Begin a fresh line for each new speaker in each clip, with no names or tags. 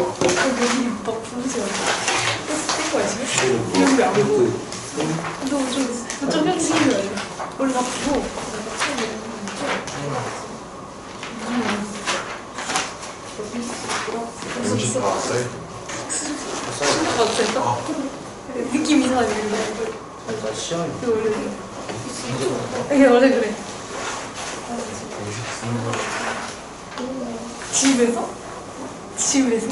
여기 막 부으세요. 뜬 거야 지금? 여기 안 보고. 너좀 현실이에요. 원래 나 보고.
음식 다 왔어요?
됐다? 느낌 이상하지?
나 시험이
이거 원래 그래. 이게 원래 그래. 집에서? 집에서?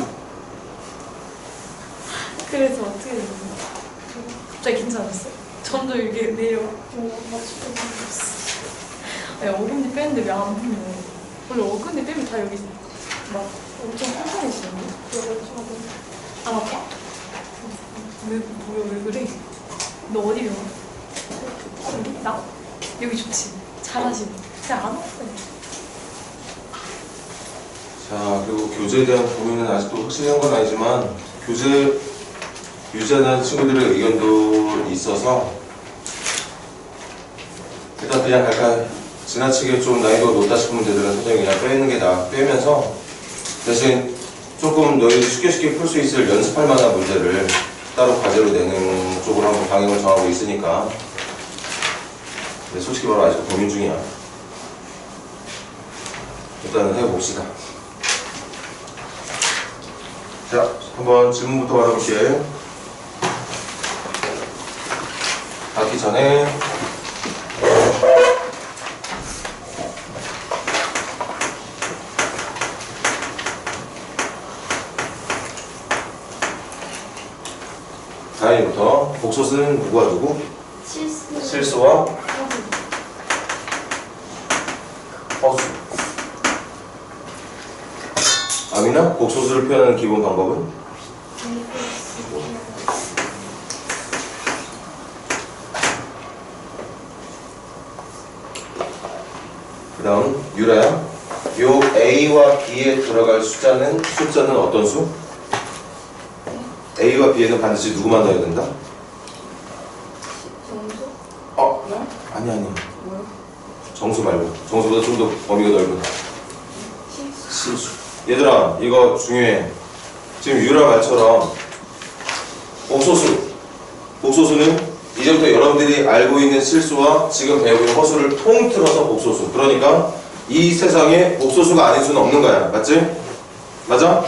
그래서 어떻게 됐어? 갑자기 괜찮았어요? 점점 이게 내려. 아니, 어금니 빼는데 왜 안 풀려? 원래 어금니 빼면 다 여기 막 엄청 튼튼해지는데? 안 아파? 왜 그래? 너 어디 병원? 여기? 나? 여기 좋지. 잘하시네. 그냥 안 아파요.
자, 그리고 교재에 대한 고민은 아직도 확실한 건 아니지만 교재 유지하는 친구들의 의견도 있어서 일단 그냥 갈까요? 지나치게 좀 난이도가 높다 싶은 문제들은 선생님이 그냥 빼는 게 빼면서 대신 조금 너희들이 쉽게 풀 수 있을 연습할 만한 문제를 따로 과제로 내는 쪽으로 한번 방향을 정하고 있으니까 근데 솔직히 말하면 아직도 고민 중이야. 일단은 해봅시다. 자, 한번 질문부터 받아볼게. 받기 전에 다행부터 복소수는 누구와 누구? 실수와 허수. 아미나 복소수를 표현하는 기본 방법은? 그 다음 유라야, 요 A와 B에 들어갈 숫자는 어떤 수? A와 B에는 반드시 누구만 넣어야 된다?
정수?
아니
뭐야?
정수 말고 정수보다 좀 더 범위가 넓은 실수. 얘들아 이거 중요해. 지금 유라 말처럼 복소수는 이제부터 여러분들이 알고 있는 실수와 지금 배우고 있는 허수를 통틀어서 복소수. 그러니까 이 세상에 복소수가 아닌 수는 없는 거야. 맞지? 맞아?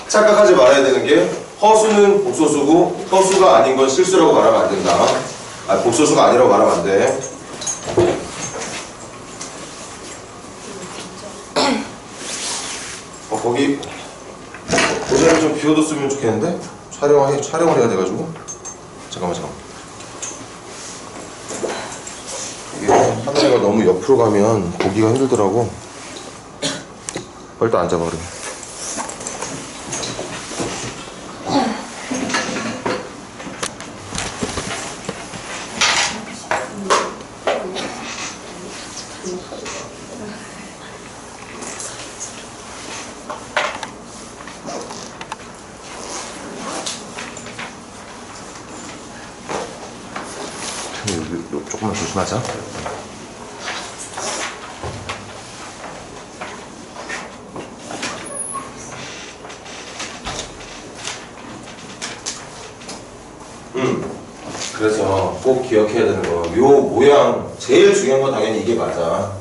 착각하지 말아야 되는 게 허수는 복소수고 허수가 아닌 건 실수라고 말하면 안 된다. 복소수가 아니라고 말하면 안 돼. 거기 모자를 좀 비워뒀으면 좋겠는데? 촬영을 해야 돼가지고. 잠깐만. 이게 카메라가 너무 옆으로 가면 보기가 힘들더라고. 일단 앉아봐 그래. 조금만 조심하자. 그래서 꼭 기억해야 되는 거, 요 모양 제일 중요한 건 당연히 이게 맞아.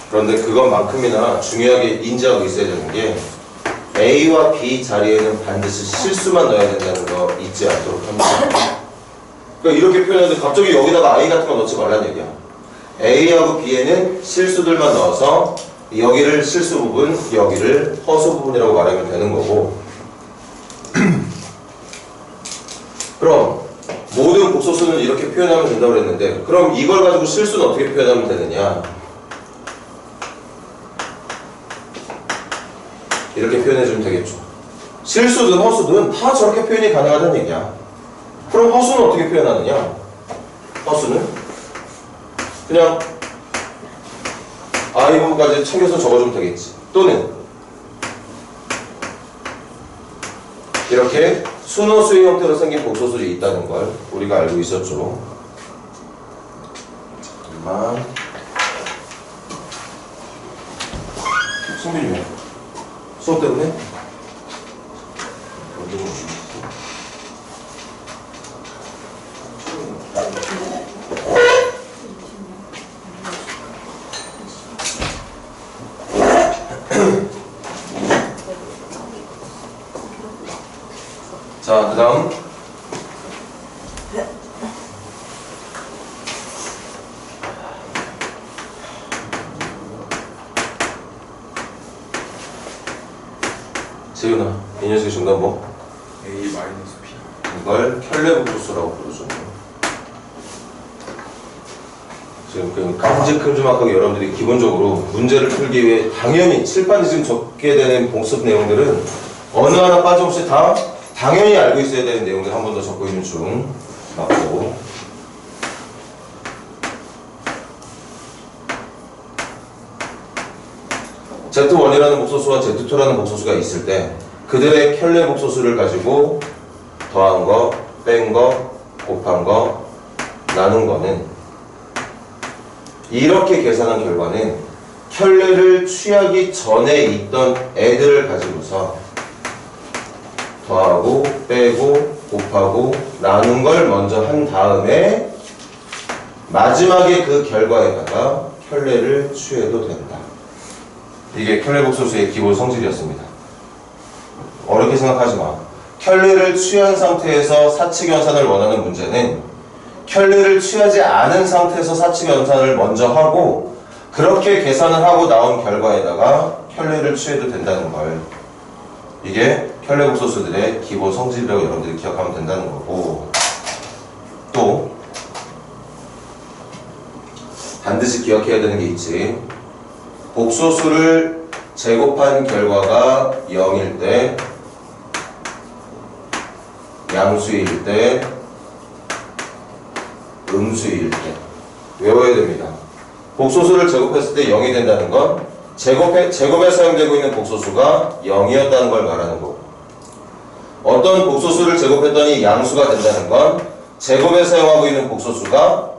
그런데 그것만큼이나 중요하게 인지하고 있어야 되는 게 A와 B 자리에는 반드시 실수만 넣어야 된다는 거 잊지 않도록 합니다. 그러니까 이렇게 표현하는데 갑자기 여기다가 I 같은 거 넣지 말라는 얘기야. A하고 B에는 실수들만 넣어서 여기를 실수 부분, 여기를 허수 부분이라고 말하면 되는 거고. 그럼 모든 복소수는 이렇게 표현하면 된다고 그랬는데 그럼 이걸 가지고 실수는 어떻게 표현하면 되느냐? 이렇게 표현해주면 되겠죠. 실수든 허수든 다 저렇게 표현이 가능하다는 얘기야. 그럼 허수는 어떻게 표현하느냐? 허수는 그냥 I 부분까지 챙겨서 적어주면 되겠지. 또는 이렇게 순허수의 형태로 생긴 복소수들이 있다는 걸 우리가 알고 있었죠. 잠깐만. 승빈이 왜? 수업 때문에? 자, 그 다음 세윤아, 이 녀석의 정답 뭐?
A 마이너스 B.
이걸 켈레복소수라고 부르죠. 지금 그 큼직큼직하게 여러분들이 기본적으로 문제를 풀기 위해 당연히 칠판에 지금 적게 되는 복습 내용들은 어느 하나 빠짐없이 다 당연히 알고 있어야 되는 내용들 한 번 더 적고 있는 중 맞고, Z1이라는 복소수와 Z2라는 복소수가 있을 때 그들의 켈레 복소수를 가지고 더한 거, 뺀 거, 곱한 거, 나눈 거는 이렇게 계산한 결과는 켈레를 취하기 전에 있던 애들을 가지고서 더하고 빼고 곱하고 나눈 걸 먼저 한 다음에 마지막에 그 결과에다가 켈레를 취해도 된다. 이게 켈레 복소수의 기본 성질이었습니다. 어렵게 생각하지 마. 켈레를 취한 상태에서 사칙 연산을 원하는 문제는 켈레를 취하지 않은 상태에서 사칙 연산을 먼저 하고 그렇게 계산을 하고 나온 결과에다가 켈레를 취해도 된다는 걸, 이게 켈레 복소수들의 기본 성질이라고 여러분들이 기억하면 된다는 거고, 또 반드시 기억해야 되는 게 있지. 복소수를 제곱한 결과가 0일 때, 양수일 때, 음수일 때 외워야 됩니다. 복소수를 제곱했을 때 0이 된다는 건 제곱에 사용되고 있는 복소수가 0이었다는 걸 말하는 거고, 어떤 복소수를 제곱했더니 양수가 된다는 건 제곱에 사용하고 있는 복소수가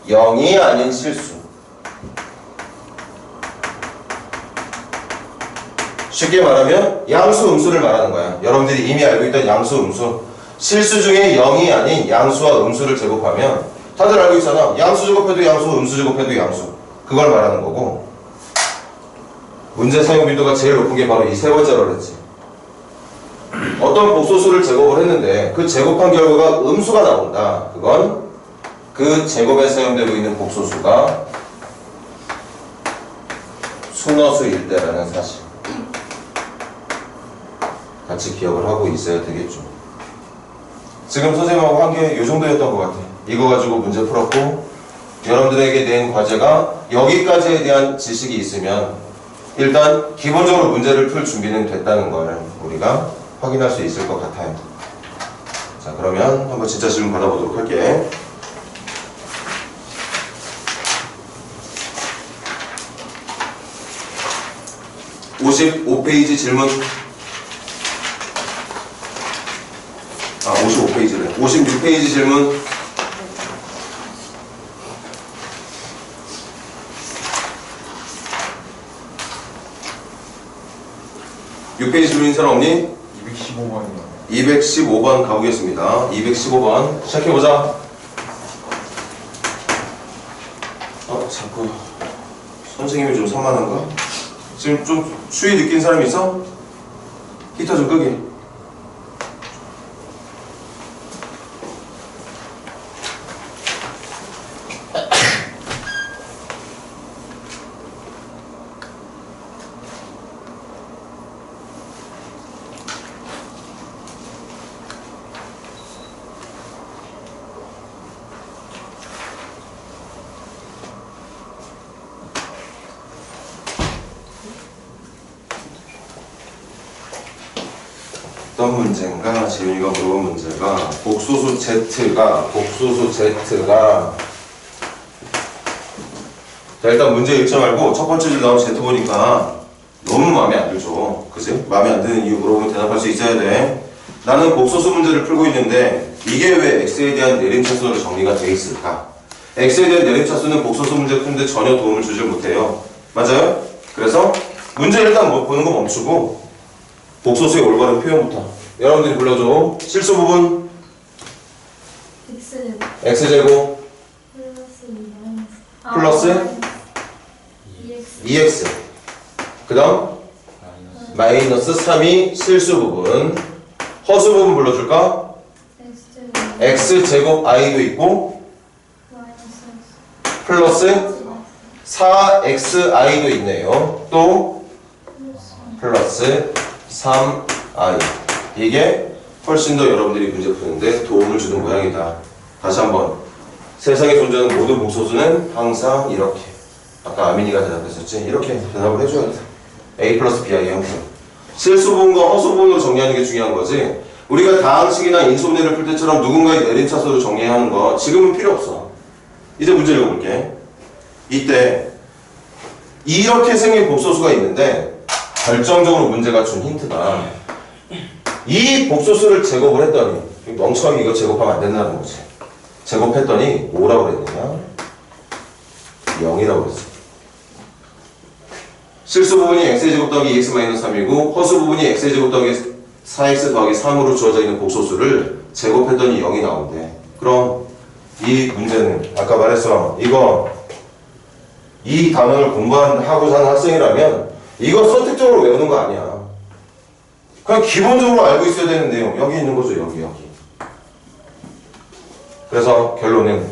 0이 아닌 실수. 쉽게 말하면 양수, 음수를 말하는 거야. 여러분들이 이미 알고 있던 양수, 음수. 실수 중에 0이 아닌 양수와 음수를 제곱하면 다들 알고 있잖아. 양수 제곱해도 양수, 음수 제곱해도 양수. 그걸 말하는 거고, 문제 사용 빈도가 제일 높은 게 바로 이 세 번째로 그랬지. 어떤 복소수를 제곱을 했는데 그 제곱한 결과가 음수가 나온다. 그건 그 제곱에 사용되고 있는 복소수가 순허수일 때라는 사실 같이 기억을 하고 있어야 되겠죠. 지금 선생님하고 한 게 이 정도였던 것 같아요. 이거 가지고 문제 풀었고, 여러분들에게 낸 과제가 여기까지에 대한 지식이 있으면 일단 기본적으로 문제를 풀 준비는 됐다는 걸 우리가 확인할 수 있을 것 같아요. 자, 그러면 한번 진짜 질문 받아보도록 할게. (55페이지) 질문. 55페이지래. 56페이지 질문. (6페이지) 질문인 사람 없니?
215번이요.
215번 가보겠습니다. 215번 시작해보자. 자꾸 선생님이 좀 산만한가? 지금 좀 추위 느낀 사람 있어? 히터 좀 끄게. 어떤 문제인가? 지윤이가 물어본 문제가 복소수 Z가 자, 일단 문제 읽지 말고 첫 번째 줄 나온 Z 보니까 너무 마음에 안 들죠. 그치? 마음에 안 드는 이유 물어보면 대답할 수 있어야 돼. 나는 복소수 문제를 풀고 있는데 이게 왜 X에 대한 내림차순으로 정리가 돼 있을까? X에 대한 내림차순은 복소수 문제 푸는데 전혀 도움을 주질 못해요. 맞아요? 그래서 문제 일단 보는 거 멈추고 복소수의 올바른 표현부터 여러분들이 불러줘. 실수 부분 X제곱 플러스 2X 그 다음 마이너스 3이 실수 부분. 허수 부분 불러줄까? x제곱 i도 있고 플러스 4xi도 있네요. 또 플러스 3i. 이게 훨씬 더 여러분들이 문제 푸는데 도움을 주는 모양이다. 다시 한번. 세상에 존재하는 모든 복소수는 항상 이렇게. 아까 아민이가 대답했었지? 이렇게 대답을 해줘야 돼. a 플러스 b의 형태. 실수분과 허수분으로 정리하는 게 중요한 거지. 우리가 다항식이나 인수분해를 풀 때처럼 누군가의 내림차수로 정리하는 거 지금은 필요 없어. 이제 문제 읽어볼게. 이때 이렇게 생긴 복소수가 있는데 결정적으로 문제가 준 힌트가 이 복소수를 제곱을 했더니 멍청하게 이거 제곱하면 안 된다는 거지. 제곱했더니 뭐라고 그랬느냐? 0이라고 그랬어. 실수 부분이 x제곱 더하기 2x-3이고 허수 부분이 x제곱 더하기 4x 더하기 3으로 주어져 있는 복소수를 제곱했더니 0이 나온대. 그럼 이 문제는 아까 말했어. 이거 이 단원을 공부하고자 하는 학생이라면 이거 선택적으로 외우는 거 아니야. 그냥 기본적으로 알고 있어야 되는 내용. 여기 있는 거죠. 여기. 그래서 결론은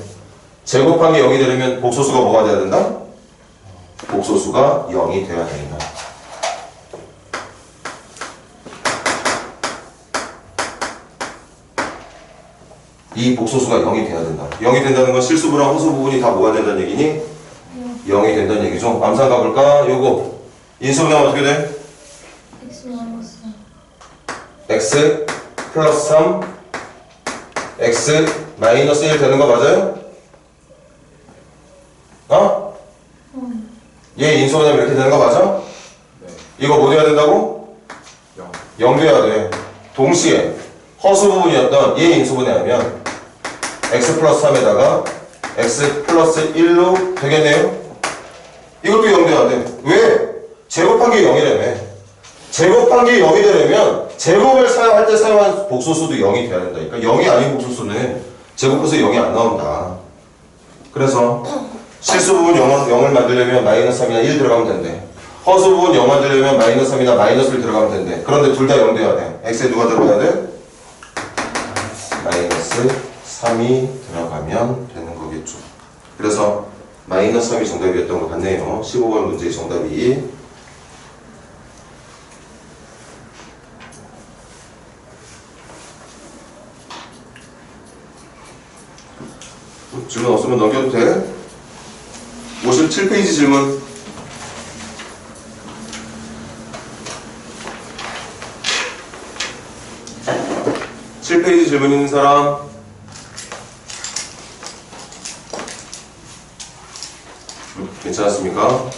제곱한 게 0이 되려면 복소수가 뭐가 돼야 된다? 복소수가 0이 돼야 된다. 이 복소수가 0이 돼야 된다. 0이 된다는 건 실수부랑 허수 부분이 다 뭐가 된다는 얘기니? 0이 된다는 얘기죠. 암산 가볼까? 요거 인수분해하면 어떻게 돼? x 플러스 3 x 마이너스 1 되는 거 맞아요? 어? 얘 인수분해하면 이렇게 되는 거 맞아?
네.
이거 뭐 돼야 된다고? 0 돼야 돼. 동시에 허수 부분이었던 얘 인수분해하면 x 플러스 3에다가 x 플러스 1로 되겠네요? 이것도 0 돼야 돼. 왜? 제곱한 게 0이라며. 제곱한 게 0이 되려면 제곱을 사용할 때 사용한 복소수도 0이 돼야 된다니까. 0이 아닌 복소수는 제곱해서 0이 안 나온다. 그래서 실수 부분 0을 만들려면 마이너스 3이나 1 들어가면 된대. 허수 부분 0 만들려면 마이너스 3이나 마이너스 1 들어가면 된대. 그런데 둘 다 0 돼야 돼. x에 누가 들어가야 돼? 마이너스 3이 들어가면 되는 거겠죠. 그래서 마이너스 3이 정답이었던 것 같네요. 15번 문제의 정답이. 질문 없으면 넘겨도 돼? 57페이지 질문. 페이지 질문 있는 사람? 괜찮았습니까?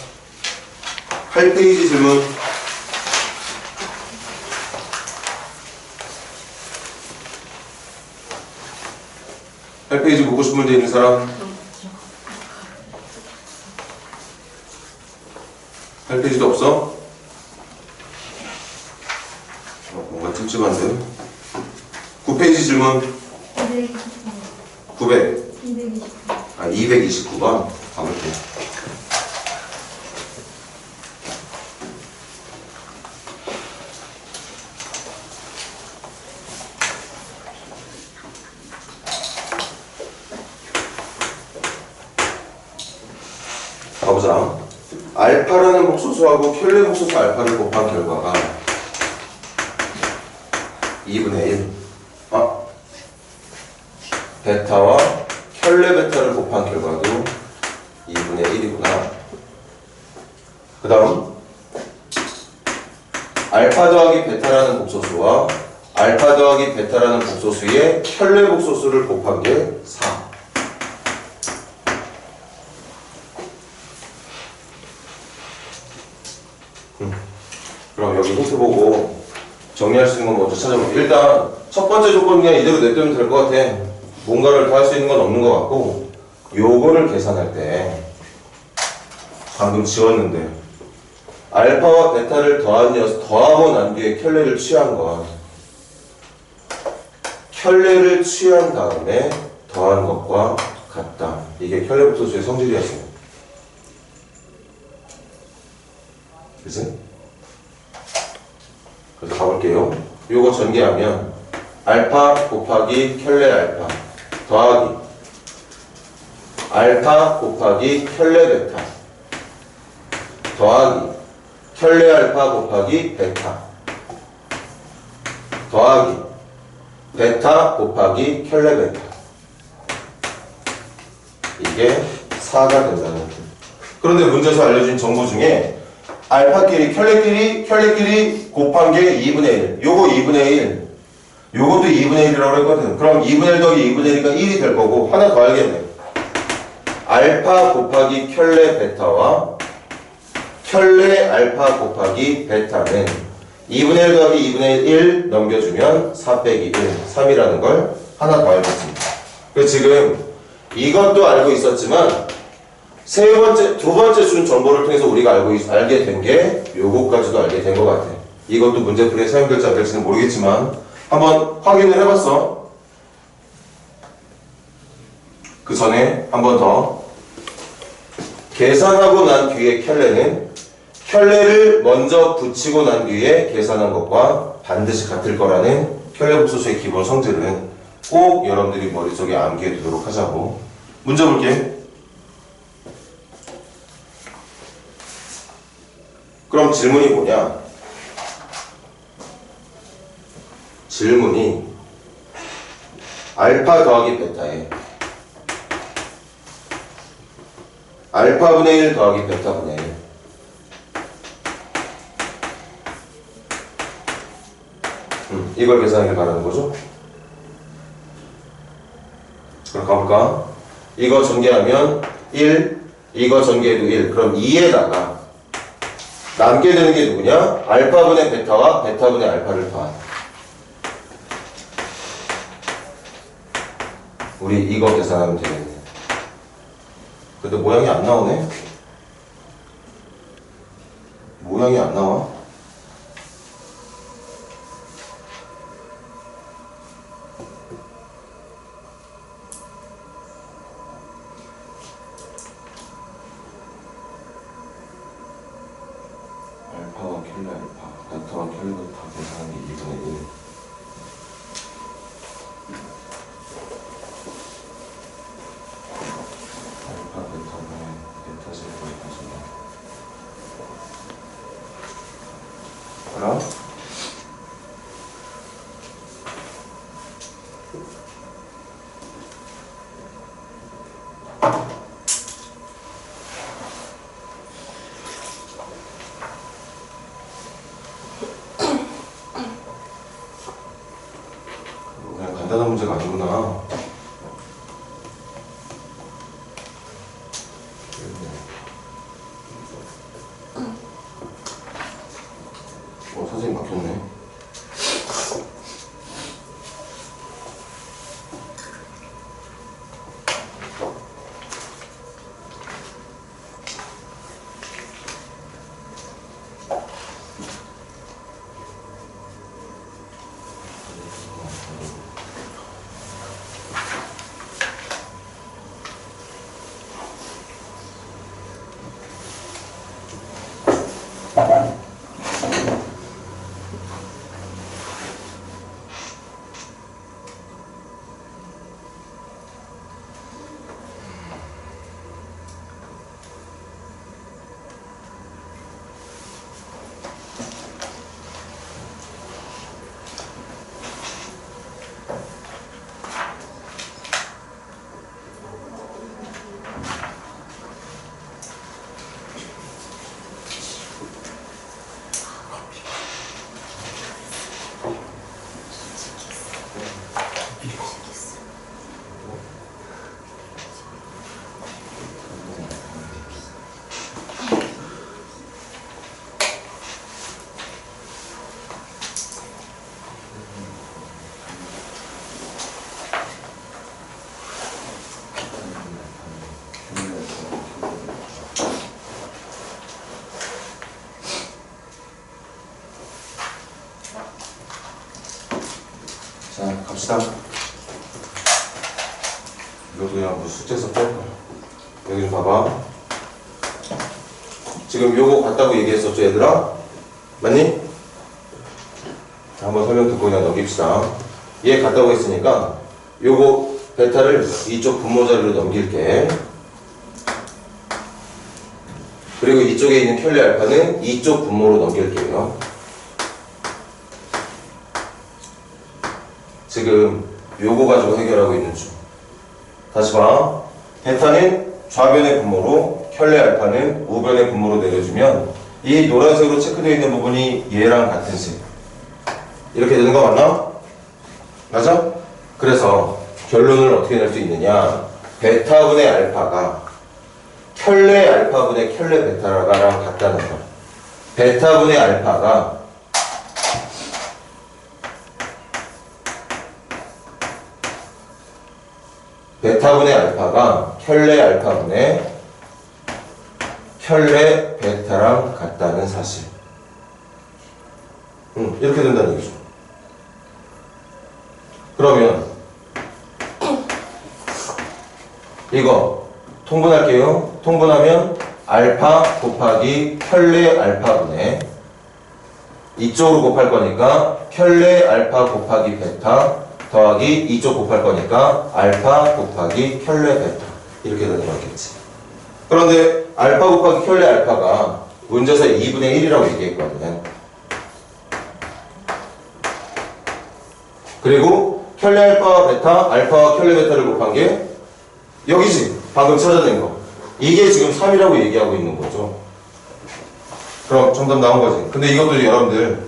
8페이지 질문. 페이지 보고 싶은 문제 있는 사람? 8페이지도 없어? 뭔가 찝찝한데? 9페이지 질문. 900. 229번. 가볼게. 가보자. 알파라는 복소수하고 켤레 복소수 알파를 곱한 결과가 2분의 1. 베타와 켤레 베타를 곱한 결과도 2분의 1이구나. 그 다음 알파 더하기 베타라는 복소수와 알파 더하기 베타라는 복소수의 켤레 복소수를 곱한 게 4. 그럼 여기 힌트 보고 정리할 수 있는 건 먼저 찾아볼게요. 일단 첫 번째 조건 그냥 이대로 냅두면 될 것 같아. 뭔가를 더 할 수 있는 건 없는 것 같고, 요거를 계산할 때 방금 지웠는데 알파와 베타를 더하고 난 뒤에 켤레를 취한 건 켤레를 취한 다음에 더한 것과 같다. 이게 켤레 복소수의 성질이었어요. 그치? 그래서 가볼게요. 요거 전개하면 알파 곱하기 켤레 알파 더하기 알파 곱하기 켤레 베타 더하기 켤레 알파 곱하기 베타 더하기 베타 곱하기 켤레 베타 이게 4가 된다는 거죠. 그런데 문제에서 알려준 정보 중에 알파끼리 켤레끼리 곱한 게 2분의 1 요거 2분의 1 요것도 2분의 1이라고 했거든. 그럼 2분의 1 더하기 2분의 1이니까 1이 될 거고 하나 더 알겠네. 알파 곱하기 켤레 베타와 켤레 알파 곱하기 베타는 2분의 1 더하기 2분의 1 넘겨주면 4 빼기 1 3이라는 걸 하나 더 알겠습니다. 그래서 지금 이것도 알고 있었지만 두 번째 준 정보를 통해서 우리가 알게 된 게 요거까지도 알게 된 것 같아. 이것도 문제풀이에 사용될지 안 될지는 모르겠지만 한번 확인을 해봤어. 그 전에 한 번 더 계산하고 난 뒤에 켤레를 먼저 붙이고 난 뒤에 계산한 것과 반드시 같을 거라는 켤레 복소수의 기본 성질은 꼭 여러분들이 머릿속에 암기해 두도록 하자고. 문제 볼게. 그럼 질문이 뭐냐? 질문이 알파 더하기 베타에 알파분의 1 더하기 베타분의 1 이걸 계산하길 바라는 거죠? 그럼 가볼까? 이거 전개하면 1, 이거 전개해도 1. 그럼 2에다가 남게 되는 게 누구냐? 알파분의 베타와 베타분의 알파를 더한. 우리 이거 계산하면 되겠네. 근데 모양이 안 나오네? 모양이 안 나와? 알파와 켤레 알파, 베타와 켤레 베타 계산하는 게 2분의 1. 알파 베타분의 베타 제곱 베타 제곱. 알아? 그냥 간단한 문제가 아니구나. 선생님 막혔네. 자, 갑시다. 이것도 그냥 뭐 숙제에서 뺄 거야. 여기 좀 봐봐. 지금 요거 같다고 얘기했었죠, 얘들아? 맞니? 자, 한번 설명 듣고 그냥 넘깁시다. 얘 같다고 했으니까 요거 베타를 이쪽 분모 자리로 넘길게. 그리고 이쪽에 있는 켤레 알파는 이쪽 분모로 넘길게요. 지금 요거 가지고 해결하고 있는 중. 다시 봐. 베타는 좌변의 분모로, 켤레 알파는 우변의 분모로 내려주면 이 노란색으로 체크되어 있는 부분이 얘랑 같은 색. 이렇게 되는 거 맞나? 맞아? 그래서 결론을 어떻게 낼 수 있느냐? 베타분의 알파가 켤레 알파분의 켤레 베타랑 같다는 거. 베타분의 알파가 켤레 알파분의 켤레 베타랑 같다는 사실. 이렇게 된다는 얘기죠. 그러면 이거 통분할게요. 통분하면 알파 곱하기 켤레 알파분의 이쪽으로 곱할 거니까 켤레 알파 곱하기 베타 더하기 이쪽 곱할 거니까 알파 곱하기 켤레 베타 이렇게 되는 거겠지. 그런데 알파 곱하기 켤레 알파가 문제에서 2분의 1이라고 얘기했거든. 그리고 켤레 알파 베타, 알파와 켤레 베타를 곱한 게 여기지. 방금 찾아낸 거. 이게 지금 3이라고 얘기하고 있는 거죠. 그럼 정답 나온 거지. 근데 이것도 여러분들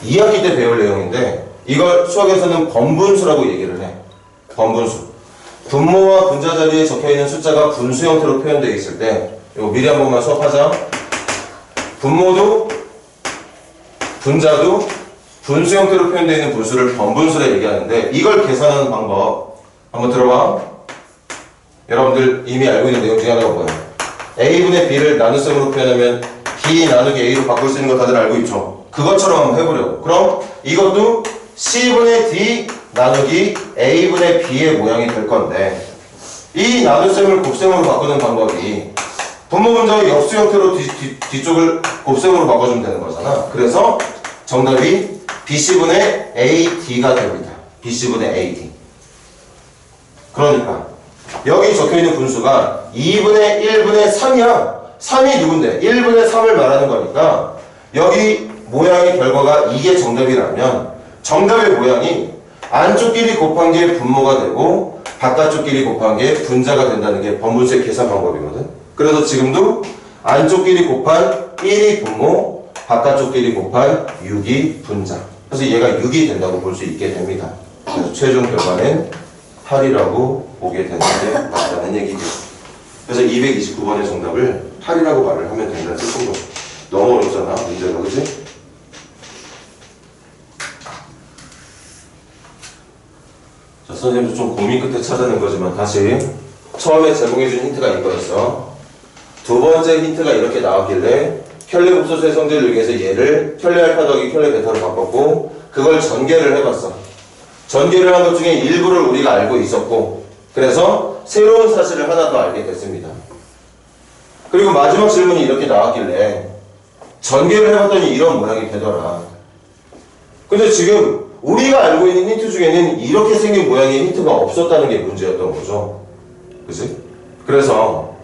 2학기 때 배울 내용인데 이걸 수학에서는 번분수라고 얘기를 해. 번분수. 분모와 분자 자리에 적혀있는 숫자가 분수 형태로 표현되어 있을 때 이거 미리 한 번만 수업하자. 분모도 분자도 분수 형태로 표현되어 있는 분수를 번분수라 얘기하는데 이걸 계산하는 방법 한번 들어봐. 여러분들 이미 알고 있는 내용 중에 하나가 뭐예요? A분의 B를 나눗셈으로 표현하면 B 나누기 A로 바꿀 수 있는 거 다들 알고 있죠? 그것처럼 한번 해보려고. 그럼 이것도 C분의 D 나누기 A분의 B의 모양이 될 건데 이 나눗셈을 곱셈으로 바꾸는 방법이 분모 분자의 역수 형태로 뒤쪽을 곱셈으로 바꿔주면 되는 거잖아. 그래서 정답이 BC분의 AD가 됩니다. BC분의 AD. 그러니까 여기 적혀있는 분수가 2분의 1분의 3이야. 3이 누군데? 1분의 3을 말하는 거니까 여기 모양의 결과가 이게 정답이라면 정답의 모양이 안쪽끼리 곱한 게 분모가 되고 바깥쪽끼리 곱한 게 분자가 된다는 게 번분수의 계산 방법이거든. 그래서 지금도 안쪽끼리 곱한 1이 분모, 바깥쪽끼리 곱한 6이 분자. 그래서 얘가 6이 된다고 볼 수 있게 됩니다. 그래서 최종 결과는 8이라고 보게 되는 게 맞다는 얘기죠. 그래서 229번의 정답을 8이라고 말을 하면 된다는 뜻인 거죠. 너무 어렵잖아, 문제가, 그치? 자, 선생님도 좀 고민 끝에 찾아낸 거지만 다시 처음에 제공해준 힌트가 이거였어. 두 번째 힌트가 이렇게 나왔길래 켤레 곱소수의 성질을 이용해서 얘를 켤레 알파 더하기 켤레 베타로 바꿨고 그걸 전개를 해봤어. 전개를 한 것 중에 일부를 우리가 알고 있었고 그래서 새로운 사실을 하나 더 알게 됐습니다. 그리고 마지막 질문이 이렇게 나왔길래 전개를 해봤더니 이런 모양이 되더라. 근데 지금 우리가 알고 있는 힌트 중에는 이렇게 생긴 모양의 힌트가 없었다는 게 문제였던 거죠. 그치? 그래서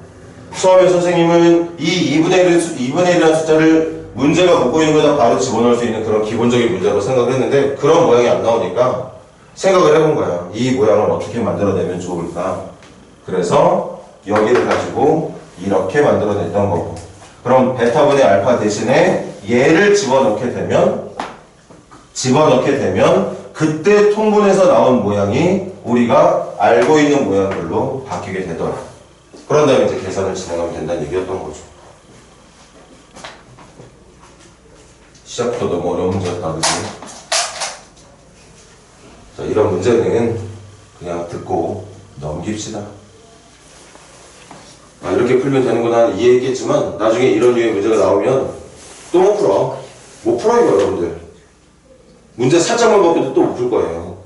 수학의 선생님은 이 2분의 1이라는 숫자를 문제가 묻고 있는 거다 바로 집어넣을 수 있는 그런 기본적인 문제로 생각을 했는데 그런 모양이 안 나오니까 생각을 해본 거야. 이 모양을 어떻게 만들어내면 좋을까? 그래서 여기를 가지고 이렇게 만들어냈던 거고 그럼 베타분의 알파 대신에 얘를 집어넣게 되면 그때 통분해서 나온 모양이 우리가 알고 있는 모양들로 바뀌게 되더라. 그런 다음에 이제 계산을 진행하면 된다는 얘기였던 거죠. 시작부터 너무 어려운 문제였다, 그치? 자, 이런 문제는 그냥 듣고 넘깁시다. 아, 이렇게 풀면 되는구나 이해했겠지만 나중에 이런 류의 문제가 나오면 또 못 풀어. 못 풀어요, 여러분들. 문제 살짝만 바뀌어도 또 못 풀 거예요.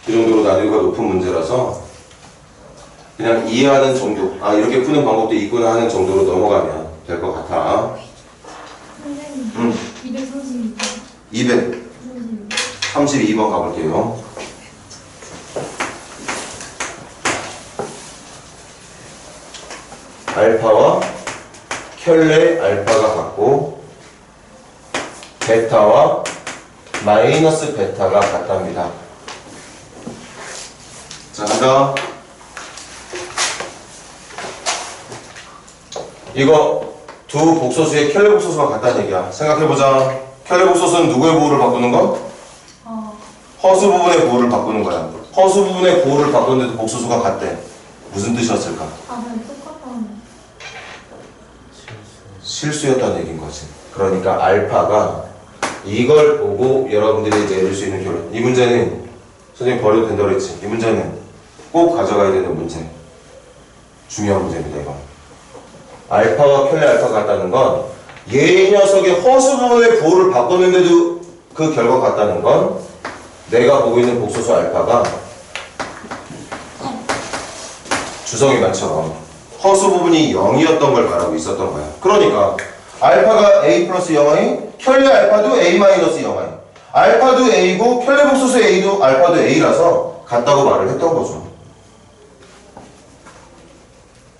그 정도로 난이도가 높은 문제라서 그냥 이해하는 정도, 아 이렇게 푸는 방법도 있구나 하는 정도로 넘어가면 될 것 같아.
선생님, 230.
200. 32번 가볼게요. 알파와 켤레 알파가 같고 베타와 마이너스 베타가 같답니다. 자, 간다. 이거 두 복소수의 켤레 복소수가 같다는 얘기야. 생각해보자. 켤레 복소수는 누구의 보호를 바꾸는 거? 허수 부분의 보호를 바꾸는 거야. 허수 부분의 보호를 바꾸는데도 복소수가 같대. 무슨 뜻이었을까?
그냥 똑같다는.
실수였다는 얘기인 거지. 그러니까 알파가 이걸 보고 여러분들이 내릴 수 있는 결론. 이 문제는 선생님 버려도 된다고 그랬지. 이 문제는 꼭 가져가야 되는 문제. 중요한 문제입니다, 이거. 알파와 켤레 알파가 같다는 건 얘 녀석의 허수 부분의 보호를 바꿨는데도 그 결과가 같다는 건 내가 보고 있는 복소수 알파가 주성이 말처럼 허수 부분이 0이었던 걸 말하고 있었던 거야. 그러니까 알파가 a 플러스 0i, 켤레 알파도 a 마이너스 0i. 알파도 a고 켤레 복소수 a도 알파도 a라서 같다고 말을 했던 거죠.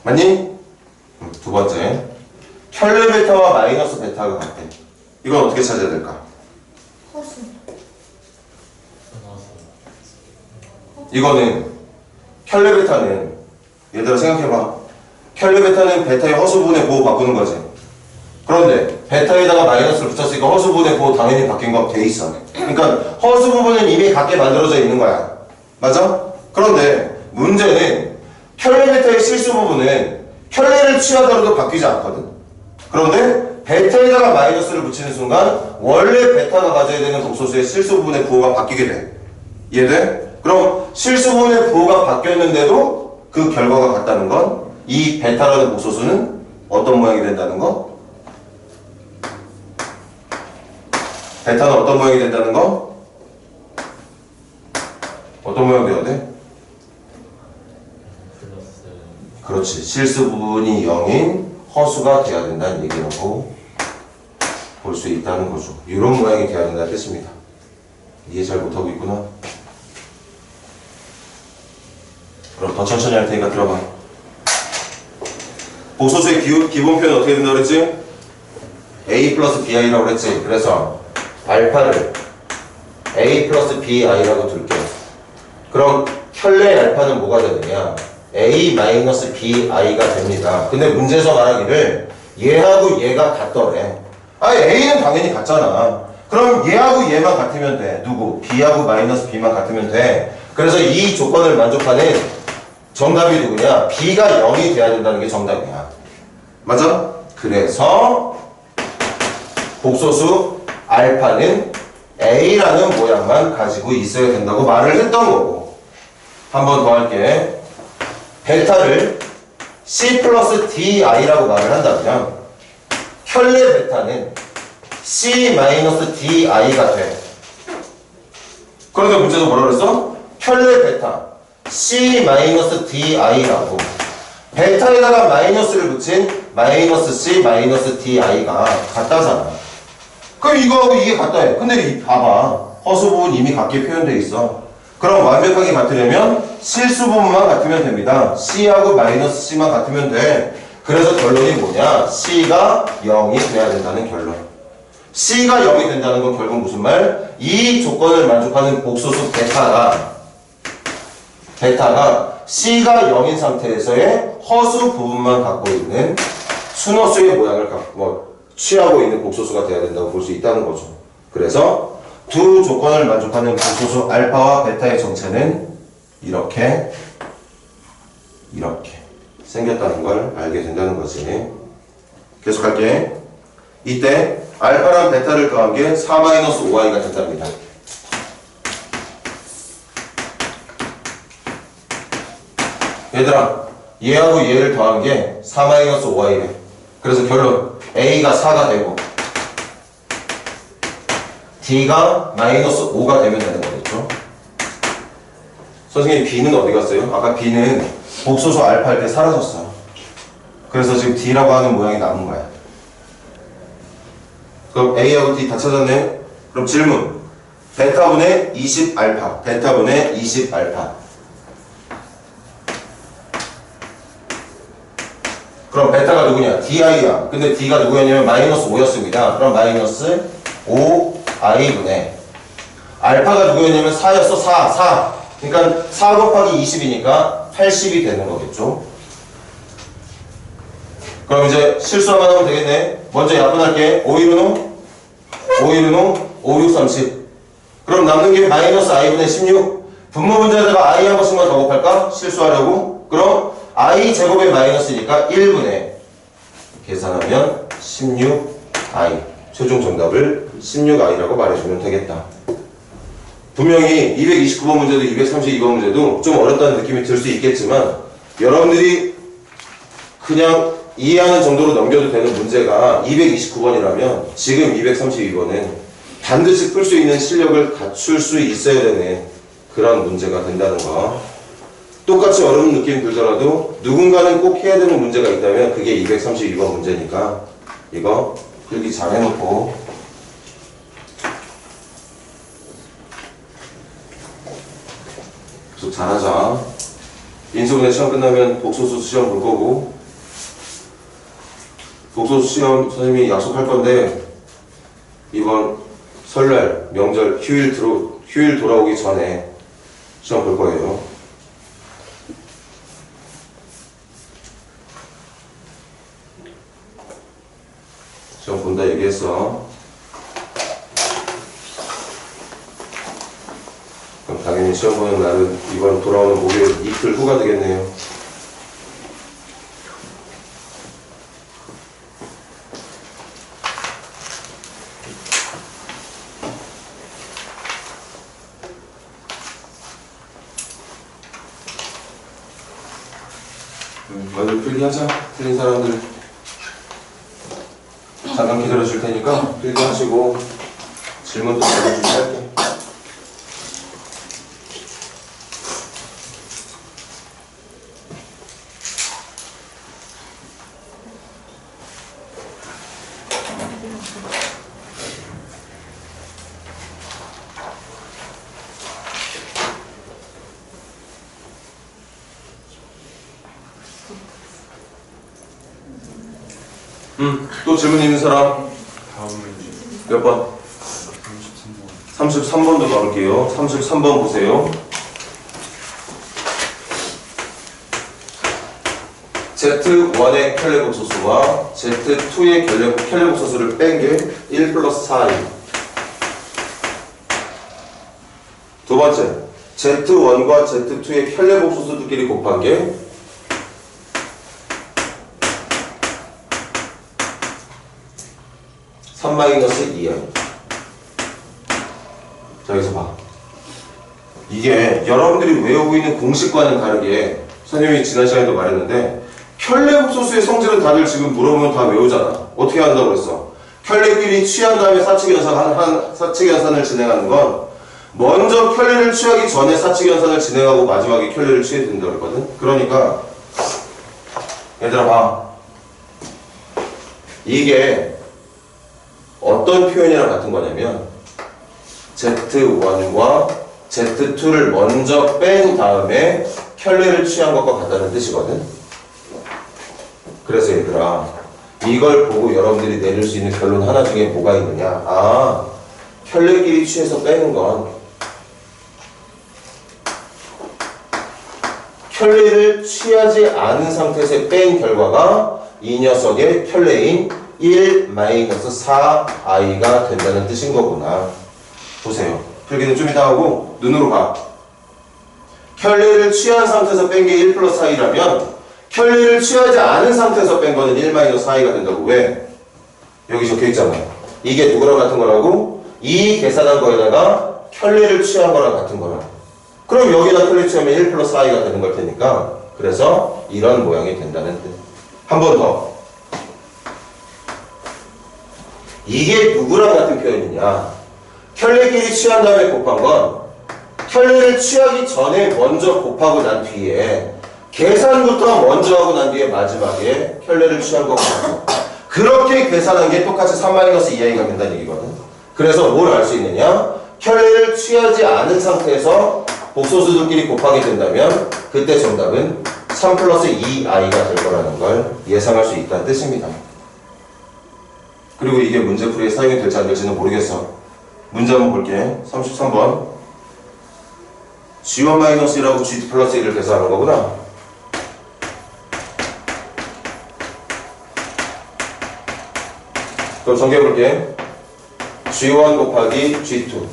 맞니? 두 번째, 켤레 베타와 마이너스 베타가 같대. 이건 어떻게 찾아야 될까?
허수.
이거는 켤레 베타는 얘들아 생각해봐. 켤레 베타는 베타의 허수 부분의 보호 바꾸는 거지. 그런데 베타에다가 마이너스를 붙였으니까 허수 부분의 보호 당연히 바뀐 거 돼 있어. 그러니까 허수 부분은 이미 같게 만들어져 있는 거야. 맞아? 그런데 문제는 켤레 베타의 실수 부분은 켤레를 취하더라도 바뀌지 않거든. 그런데 베타에다가 마이너스를 붙이는 순간 원래 베타가 가져야 되는 복소수의 실수 부분의 부호가 바뀌게 돼. 이해돼? 그럼 실수 부분의 부호가 바뀌었는데도 그 결과가 같다는 건 이 베타라는 복소수는 어떤 모양이 된다는 거? 베타는 어떤 모양이 된다는 거? 어떤 모양이 돼야 돼? 그렇지. 실수 부분이 0인 허수가 돼야 된다는 얘기라고 볼 수 있다는 거죠. 이런 모양이 돼야 된다는 뜻입니다. 이해 잘 못하고 있구나. 그럼 더 천천히 할 테니까 들어봐. 복소수의 기본 표현은 어떻게 된다고 그랬지? a 플러스 bi라고 그랬지. 그래서 알파를 a 플러스 bi라고 둘게. 그럼 켤레 알파는 뭐가 되느냐? a 마이너스 bi가 됩니다. 근데 문제에서 말하기를 얘하고 얘가 같더래. a는 당연히 같잖아. 그럼 얘하고 얘만 같으면 돼. 누구? b하고 마이너스 b만 같으면 돼. 그래서 이 조건을 만족하는 정답이 누구냐? b가 0이 돼야 된다는 게 정답이야. 맞아? 그래서 복소수 알파는 a라는 모양만 가지고 있어야 된다고 말을 했던 거고. 한 번 더 할게. 베타를 c 플러스 di라고 말을 한다면 켤레 베타는 c 마이너스 di가 돼. 그런데 문제에서 뭐라 그랬어? 켤레 베타 c 마이너스 di라고 베타에다가 마이너스를 붙인 마이너스 c 마이너스 di가 같다잖아. 그럼 이거하고 이게 같다 해. 근데 봐봐. 허수 부분 이미 같게 표현되어 있어. 그럼 완벽하게 같으려면 실수 부분만 같으면 됩니다. c하고 마이너스 c만 같으면 돼. 그래서 결론이 뭐냐? c가 0이 돼야 된다는 결론. c가 0이 된다는 건 결국 무슨 말? 이 조건을 만족하는 복소수 베타가 c가 0인 상태에서의 허수 부분만 갖고 있는 순허수의 모양을 취하고 있는 복소수가 돼야 된다고 볼 수 있다는 거죠. 그래서 두 조건을 만족하는 복소수 알파와 베타의 정체는 이렇게 생겼다는 걸 알게 된다는 거지. 계속할게. 이때 알파랑 베타를 더한 게 4-5i가 된답니다. 얘들아, 얘하고 얘를 더한 게 4-5i래. 그래서 결론 a가 4가 되고 d가 마이너스 5가 되면 되는 거겠죠. 선생님 b는 어디 갔어요? 아까 b는 복소수 알파 할 때 사라졌어요. 그래서 지금 d라고 하는 모양이 남은 거야. 그럼 a하고 d 다 찾았네? 그럼 질문. 베타분의 20 알파. 베타분의 20 알파. 그럼 베타가 누구냐? di야. 근데 d가 누구였냐면 마이너스 5였습니다. 그럼 마이너스 5i분의 알파가 누구였냐면 4였어. 4. 그러니까 4 곱하기 20이니까 80이 되는 거겠죠. 그럼 이제 실수하면 하면 되겠네. 먼저 약분할게. 5 1은 5, 6, 30. 그럼 남는 게 마이너스 i분의 16. 분모 문제에다가 i 한 번씩만 더 곱할까? 실수하려고. 그럼 i 제곱의 마이너스니까 1분의 계산하면 16i. 최종 정답을 16i라고 말해주면 되겠다. 분명히 229번 문제도 232번 문제도 좀 어렵다는 느낌이 들 수 있겠지만 여러분들이 그냥 이해하는 정도로 넘겨도 되는 문제가 229번이라면 지금 232번은 반드시 풀 수 있는 실력을 갖출 수 있어야 되는 그런 문제가 된다는 거. 똑같이 어려운 느낌 들더라도 누군가는 꼭 해야 되는 문제가 있다면 그게 232번 문제니까 이거 필기 잘 해놓고 계속 잘하자. 인수분해 시험 끝나면 독소수 시험 볼 거고 독소수 시험 선생님이 약속할 건데 이번 설날, 명절, 휴일 돌아오기 전에 시험 볼 거예요. 시험 본다 얘기했어. 그럼 당연히 시험 보는 날은 이번 돌아오는 목요일 이틀 후가 되겠네요. 먼저 필기하자. 틀린 사람들 잠깐 기다려 줄 테니까 필기하시고 질문도 잘해주시면 할게. 또 질문 있는 사람?
다음 문제
몇 번?
33번
33번도 넣을게요. 33번 보세요. Z1의 켈레복소수와 Z2의 켈레복소수를 뺀 게 1 플러스 4i. 두 번째, Z1과 Z2의 켈레복소수들끼리 곱한 게 3-2i. 자, 여기서 봐. 이게 여러분들이 외우고 있는 공식과는 다르게 선생님이 지난 시간에도 말했는데 켤레복소수의 성질은 다들 지금 물어보면 다 외우잖아. 어떻게 한다고 그랬어? 켤레끼리 취한 다음에 사칙연산을 진행하는 건 먼저 켤레를 취하기 전에 사칙연산을 진행하고 마지막에 켤레를 취해야 된다고 그랬거든. 그러니까 얘들아 봐. 이게 어떤 표현이랑 같은 거냐면 Z1과 Z2를 먼저 뺀 다음에 켤레를 취한 것과 같다는 뜻이거든. 그래서 얘들아 이걸 보고 여러분들이 내릴 수 있는 결론 하나 중에 뭐가 있느냐. 아, 켤레끼리 취해서 빼는 건 켤레를 취하지 않은 상태에서 뺀 결과가 이 녀석의 켤레인 1-4i가 된다는 뜻인 거구나. 보세요. 필기는 좀 이따 하고 눈으로 봐. 켤레를 취한 상태에서 뺀 게 1 플러스 4이라면 켤레를 취하지 않은 상태에서 뺀 거는 1-4i가 된다고. 왜? 여기 적혀 있잖아요. 이게 누구랑 같은 거라고? 이 계산한 거에다가 켤레를 취한 거랑 같은 거라고. 그럼 여기다 켤레 취하면 1 플러스 4i가 되는 걸 테니까 그래서 이런 모양이 된다는 뜻. 한 번 더. 이게 누구랑 같은 표현이냐? 켤레끼리 취한 다음에 곱한 건 켤레를 취하기 전에 먼저 곱하고 난 뒤에 계산부터 먼저 하고 난 뒤에 마지막에 켤레를 취한 거거든요. 그렇게 계산한 게 똑같이 3-2i가 된다는 얘기거든. 그래서 뭘 알 수 있느냐? 켤레를 취하지 않은 상태에서 복소수들끼리 곱하게 된다면 그때 정답은 3 플러스 2i가 될 거라는 걸 예상할 수 있다는 뜻입니다. 그리고 이게 문제풀이에 사용이 될지 안 될지는 모르겠어. 문제 한번 볼게. 33번. G1-1하고 G2 플러스 1을 계산하는 거구나. 그럼 정리해볼게. G1 곱하기 G2.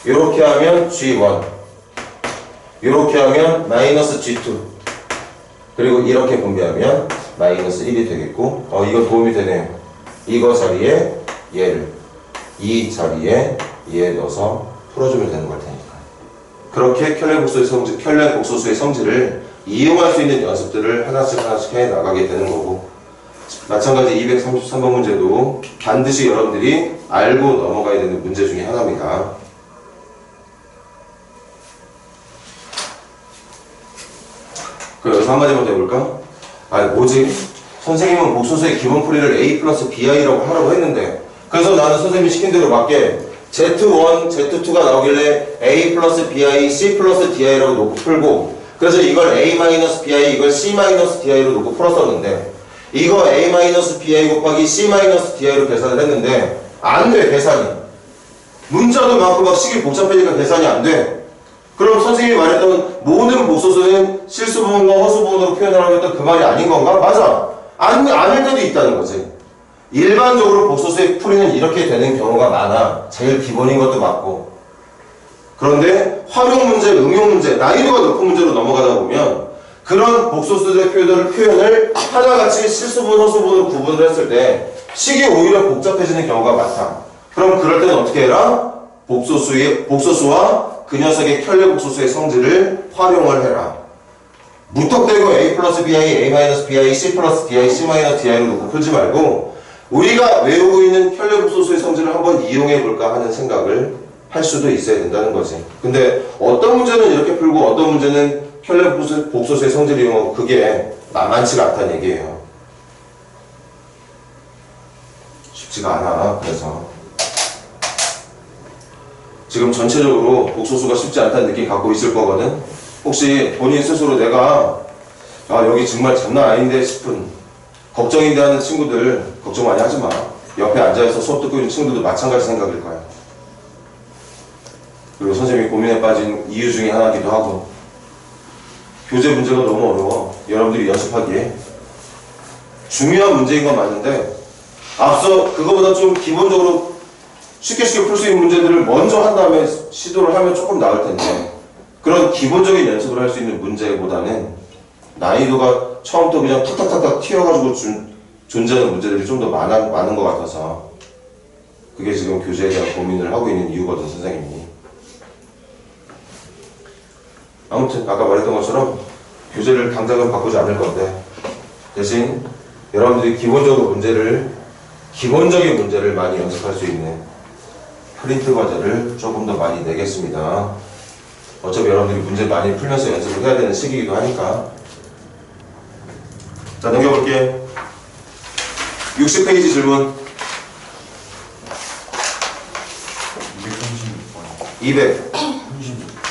이렇게 하면 G1. 이렇게 하면 마이너스 G2. 그리고 이렇게 분배하면 마이너스 1이 되겠고, 이거 도움이 되네요. 이거 자리에 얘를, 이 자리에 얘 넣어서 풀어주면 되는 걸 테니까. 그렇게 켤레 복소수의 성질을 이용할 수 있는 연습들을 하나씩 해 나가게 되는 거고, 마찬가지 233번 문제도 반드시 여러분들이 알고 넘어가야 되는 문제 중에 하나입니다. 그럼 여기서 한마디만 더 해볼까? 뭐지? 선생님은 복소수의 기본풀이를 A 플러스 BI라고 하라고 했는데, 그래서 나는 선생님이 시킨 대로 맞게 Z1, Z2가 나오길래 A 플러스 BI, C 플러스 DI라고 놓고 풀고, 그래서 이걸 A 마이너스 BI, 이걸 C 마이너스 DI로 놓고 풀었었는데, 이거 A 마이너스 BI 곱하기 C 마이너스 DI로 계산을 했는데 안 돼, 계산이. 문자도 많고 막 식이 복잡하니까 계산이 안 돼. 그럼 선생님이 말했던 모든 복소수는 실수 부분과 허수 부분으로 표현하라고 했던 그 말이 아닌 건가? 맞아. 아닐 때도 있다는 거지. 일반적으로 복소수의 풀이는 이렇게 되는 경우가 많아. 제일 기본인 것도 맞고. 그런데 활용 문제, 응용 문제, 난이도가 높은 문제로 넘어가다 보면 그런 복소수들의 표현을 하나같이 실수분, 허수분으로 구분을 했을 때 식이 오히려 복잡해지는 경우가 많다. 그럼 그럴 때는 어떻게 해라? 복소수와 그 녀석의 켤레 복소수의 성질을 활용을 해라. 무턱대고 A 플러스 BI, A 마이너스 BI, C 플러스 DI, C 마이너스 DI로 놓고 풀지 말고 우리가 외우고 있는 켤레 복소수의 성질을 한번 이용해 볼까 하는 생각을 할 수도 있어야 된다는 거지. 근데 어떤 문제는 이렇게 풀고 어떤 문제는 켤레 복소수의 성질을 이용하고 그게 만만치가 않다는 얘기예요. 쉽지가 않아. 그래서 지금 전체적으로 복소수가 쉽지 않다는 느낌 갖고 있을 거거든. 혹시 본인 스스로 내가 여기 정말 장난 아닌데 싶은 걱정인데 하는 친구들 걱정 많이 하지 마. 옆에 앉아서 수업 듣고 있는 친구들도 마찬가지 생각일 거야. 그리고 선생님이 고민에 빠진 이유 중에 하나이기도 하고, 교재 문제가 너무 어려워. 여러분들이 연습하기에 중요한 문제인 건 맞는데 앞서 그거보다 좀 기본적으로 쉽게 풀 수 있는 문제들을 먼저 한 다음에 시도를 하면 조금 나을 텐데, 그런 기본적인 연습을 할 수 있는 문제보다는 난이도가 처음부터 그냥 탁탁탁탁 튀어가지고 존재하는 문제들이 좀 더 많은 것 같아서 그게 지금 교재에 대한 고민을 하고 있는 이유거든, 선생님이. 아무튼 아까 말했던 것처럼 교재를 당장은 바꾸지 않을 건데 대신 여러분들이 기본적인 문제를 많이 연습할 수 있는 프린트 과제를 조금 더 많이 내겠습니다. 어차피 여러분들이 문제 많이 풀면서 연습을 해야 되는 시기이기도 하니까. 자, 넘겨볼게. 60페이지 질문.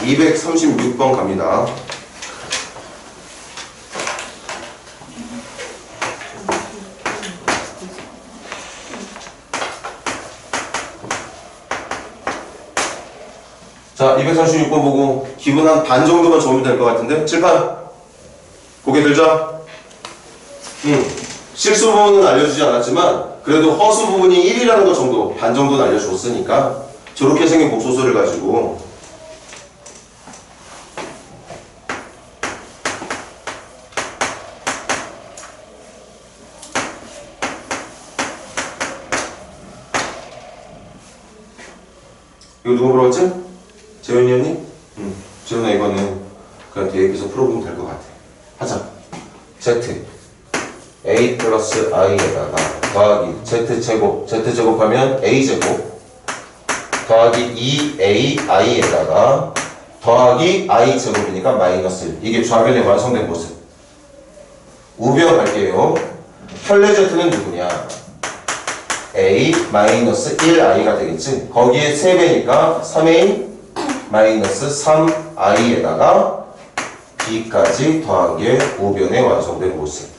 236번 갑니다. 자, 236번 보고 기분 한 반 정도만 적으면 될 것 같은데? 칠판 고개 들자. 실수 부분은 알려주지 않았지만 그래도 허수 부분이 1이라는 것 정도, 반 정도는 알려줬으니까 저렇게 생긴 복소수를 가지고 이거 누가 물어봤지? 재현이 언니? 재현아, 이거는 그냥 대입해서 풀어보면 될 것 같아. 하자. Z A 플러스 I에다가 더하기 Z제곱, Z제곱하면 A제곱 더하기 2AI에다가 더하기 I제곱이니까 마이너스 1. 이게 좌변의 완성된 모습. 우변 갈게요. 켤레 Z는 누구냐? A 마이너스 1i가 되겠지. 거기에 3배니까 3a 마이너스 3i에다가 b까지 더한 게 우변의 완성된 모습.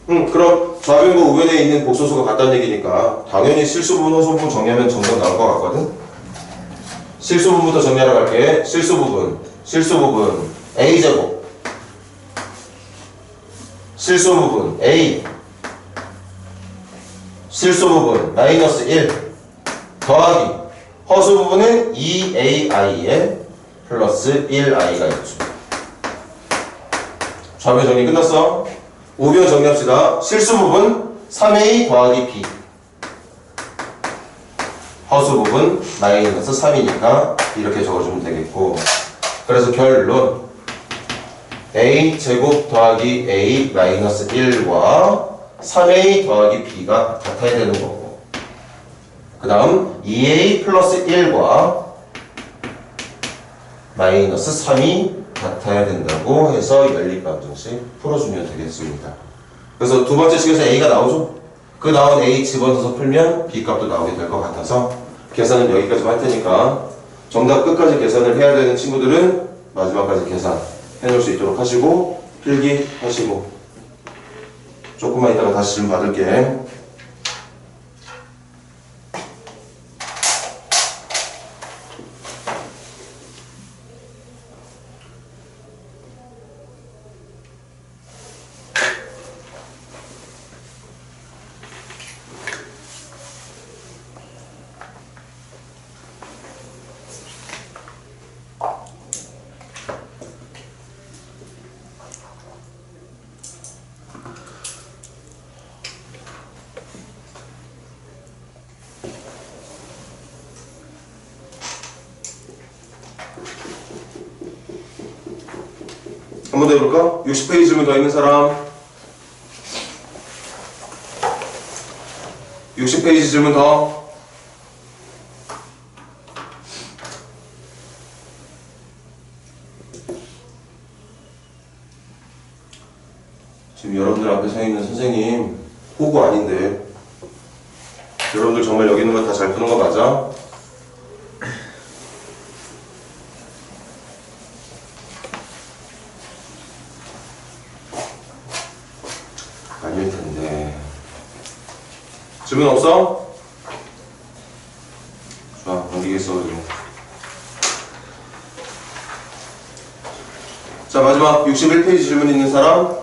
그럼 좌변과 우변에 있는 복소수가 같다는 얘기니까 당연히 실수 부분, 허수 부분 정리하면 정답 나올 것 같거든? 실수 부분부터 정리하러 갈게. 실수 부분 a제곱, 실수 부분 a, 실수 부분 마이너스 1 더하기 허수 부분은 2ai에 플러스 1i가 있죠. 좌변 정리 끝났어. 우변 정리합시다. 실수 부분 3a 더하기 b, 허수 부분 마이너스 3이니까 이렇게 적어주면 되겠고, 그래서 결론 a 제곱 더하기 a 마이너스 1과 3a 더하기 b가 같아야 되는 거고, 그 다음 2a 플러스 1과 마이너스 3이 같아야 된다고 해서 연립방정식 풀어주면 되겠습니다. 그래서 두 번째 식에서 a가 나오죠? 그 나온 a 집어넣어서 풀면 b 값도 나오게 될 것 같아서 계산은 여기까지만 할 테니까 정답 끝까지 계산을 해야 되는 친구들은 마지막까지 계산 해놓을 수 있도록 하시고 필기하시고, 조금만 있다가 다시 질문 받을게. 한 번 더 해볼까? 60페이지 질문 더 있는 사람? 60페이지 질문 더? 지금 여러분들 앞에 서 있는 선생님 호구 아닌데 여러분들 정말 여기 있는 거 다 잘 푸는 거 맞아? 아닐 텐데. 질문 없어? 좋아, 넘기겠어. 자, 마지막 61페이지 질문 있는 사람?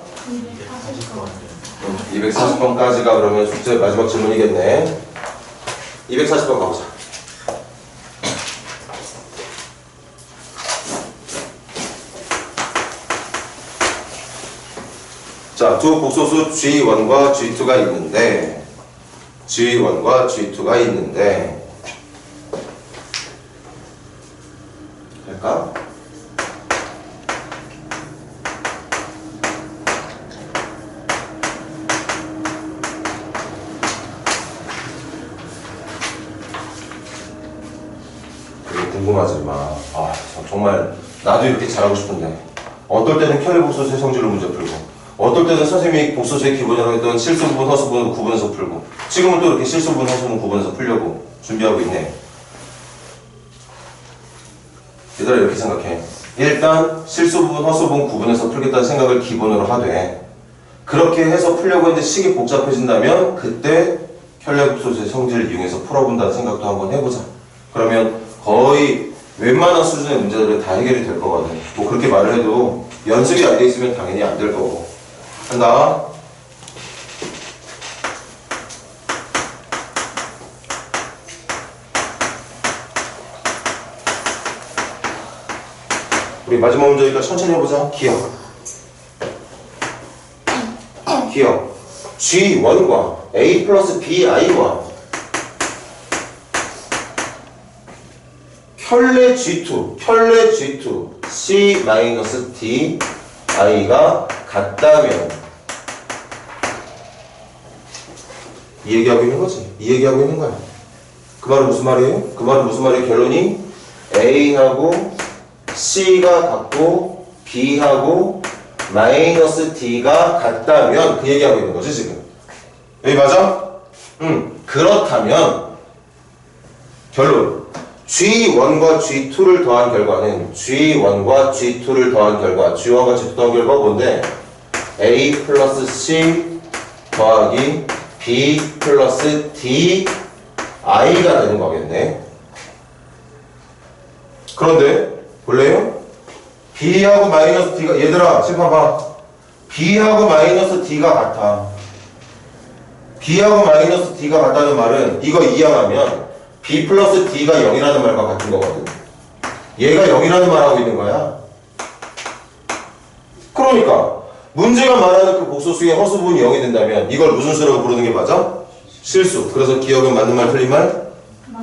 240번까지가 그러면 숙제 마지막 질문이겠네. 240번 가보자. 자, 두 복소수 G1과 G2가 있는데 G1과 G2가 있는데 할까? 궁금하지 마. 아, 정말 나도 이렇게 잘하고 싶은데 어떨 때는 혈의 복소수의 성질로 문제 풀고, 어떨 때는 선생님이 복소수의 기본이라고 했던 실수 부분, 허수 부분을 구분해서 풀고, 지금은 또 이렇게 실수 부분, 허수 부분 구분해서 풀려고 준비하고 있네. 얘들아, 이렇게 생각해. 일단 실수 부분, 허수 부분 구분해서 풀겠다는 생각을 기본으로 하되, 그렇게 해서 풀려고 했는데 식이 복잡해진다면 그때 혈의 복소수의 성질을 이용해서 풀어본다는 생각도 한번 해보자. 그러면 거의 웬만한 수준의 문제들은 다 해결이 될 거거든. 뭐 그렇게 말을 해도 연습이 안 돼 있으면 당연히 안 될 거고. 한다. 우리 마지막 문제니까 천천히 해보자. 기억. 기억. G1과 A 플러스 BI와 켤레 G2 C 마이너스 D I가 같다면, 이 얘기하고 있는 거지. 이 얘기하고 있는 거야. 그 말은 무슨 말이에요? 그 말은 무슨 말이에요? 결론이 A하고 C가 같고 B하고 마이너스 D가 같다면 그 얘기하고 있는 거지 지금. 여기 맞아? 그렇다면 결론 G1과 G2를 더한 결과는 G1과 G2를 더한 결과 G1과 G2 더한 결과가 뭔데? A 플러스 C 더하기 B 플러스 D I가 되는 거겠네. 그런데 볼래요? B하고 마이너스 D가 얘들아 지금 봐봐. B하고 마이너스 D가 같아. B하고 마이너스 D가 같다는 말은 이거 이항하면 B 플러스 D가 0이라는 말과 같은 거거든. 얘가 0이라는 말하고 있는 거야. 그러니까 문제가 말하는 그 복소수의 허수 부분이 0이 된다면 이걸 무슨 수라고 부르는 게 맞아? 실수. 그래서 기억은 맞는 말 틀린 말?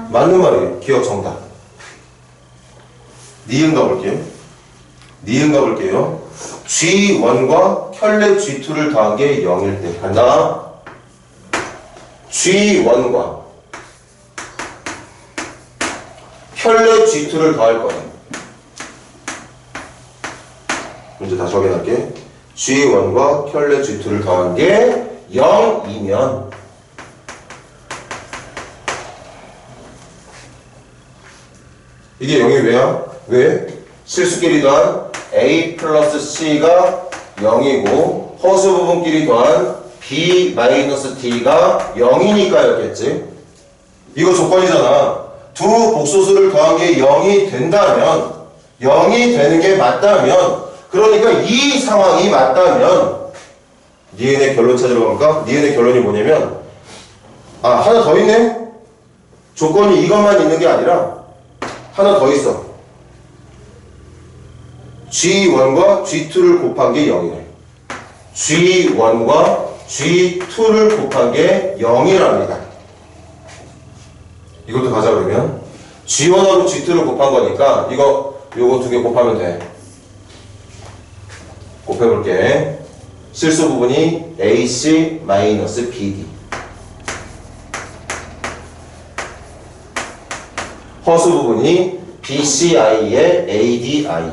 맞는 말이에요. 기억 정답. 니은 가볼게요. 니은 가볼게요. G1과 켤레 G2를 더한 게 0일 때 간다. G1과 켤레 G2를 더할 거야. 문제 다시 확인할게. G1과 켤레 G2를 더한 게 0이면 이게 0이 왜야? 왜? 실수끼리 더한 A 플러스 C가 0이고 허수 부분끼리 더한 B 마이너스 D가 0이니까였겠지. 이거 조건이잖아. 두 복소수를 더한 게 0이 된다면 0이 되는 게 맞다면 그러니까 이 상황이 맞다면 니은의 결론 찾으러 가볼까? 니은의 결론이 뭐냐면 하나 더 있네? 조건이 이것만 있는 게 아니라 하나 더 있어. G1과 G2를 곱한 게 0이래. G1과 G2를 곱한 게 0이랍니다. 이것도 가자 그러면 G1하고 G2를 곱한 거니까 요거 두 개 곱하면 돼. 곱해볼게. 실수 부분이 AC 마이너스 BD. 허수 부분이 BCI의 ADI.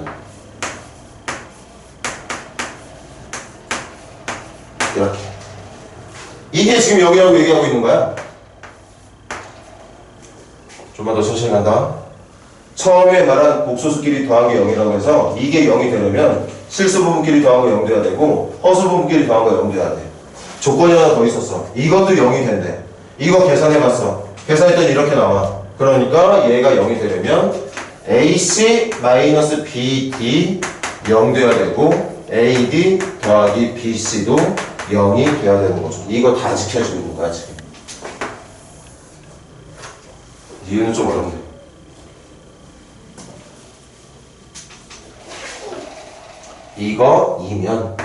이렇게. 이게 지금 여기라고 얘기하고 있는 거야. 좀만 더 천천히 간다. 처음에 말한 복소수끼리 더한 게 0이라고 해서 이게 0이 되려면 실수 부분끼리 더한 거 0 돼야 되고 허수 부분끼리 더한 거 0 돼야 돼. 조건이 하나 더 있었어. 이것도 0이 된대. 이거 계산해봤어. 계산했더니 이렇게 나와. 그러니까 얘가 0이 되려면 AC-BD 0 돼야 되고 AD 더하기 BC도 0이 돼야 되는 거죠. 이거 다 지켜주는 거야 지금. 이유는 좀 어렵네. 이거이면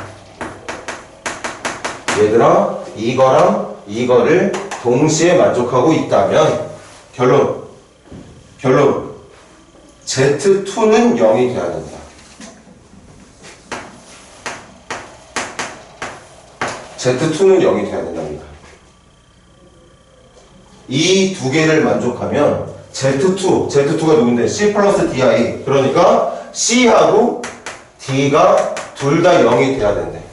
얘들아 이거랑 이거를 동시에 만족하고 있다면 결론 Z2는 0이 돼야 된다. Z2는 0이 돼야 된답니다. 이 두 개를 만족하면 Z2가 누군데? C 플러스 DI. 그러니까 C하고 D가 둘 다 0이 돼야 된대.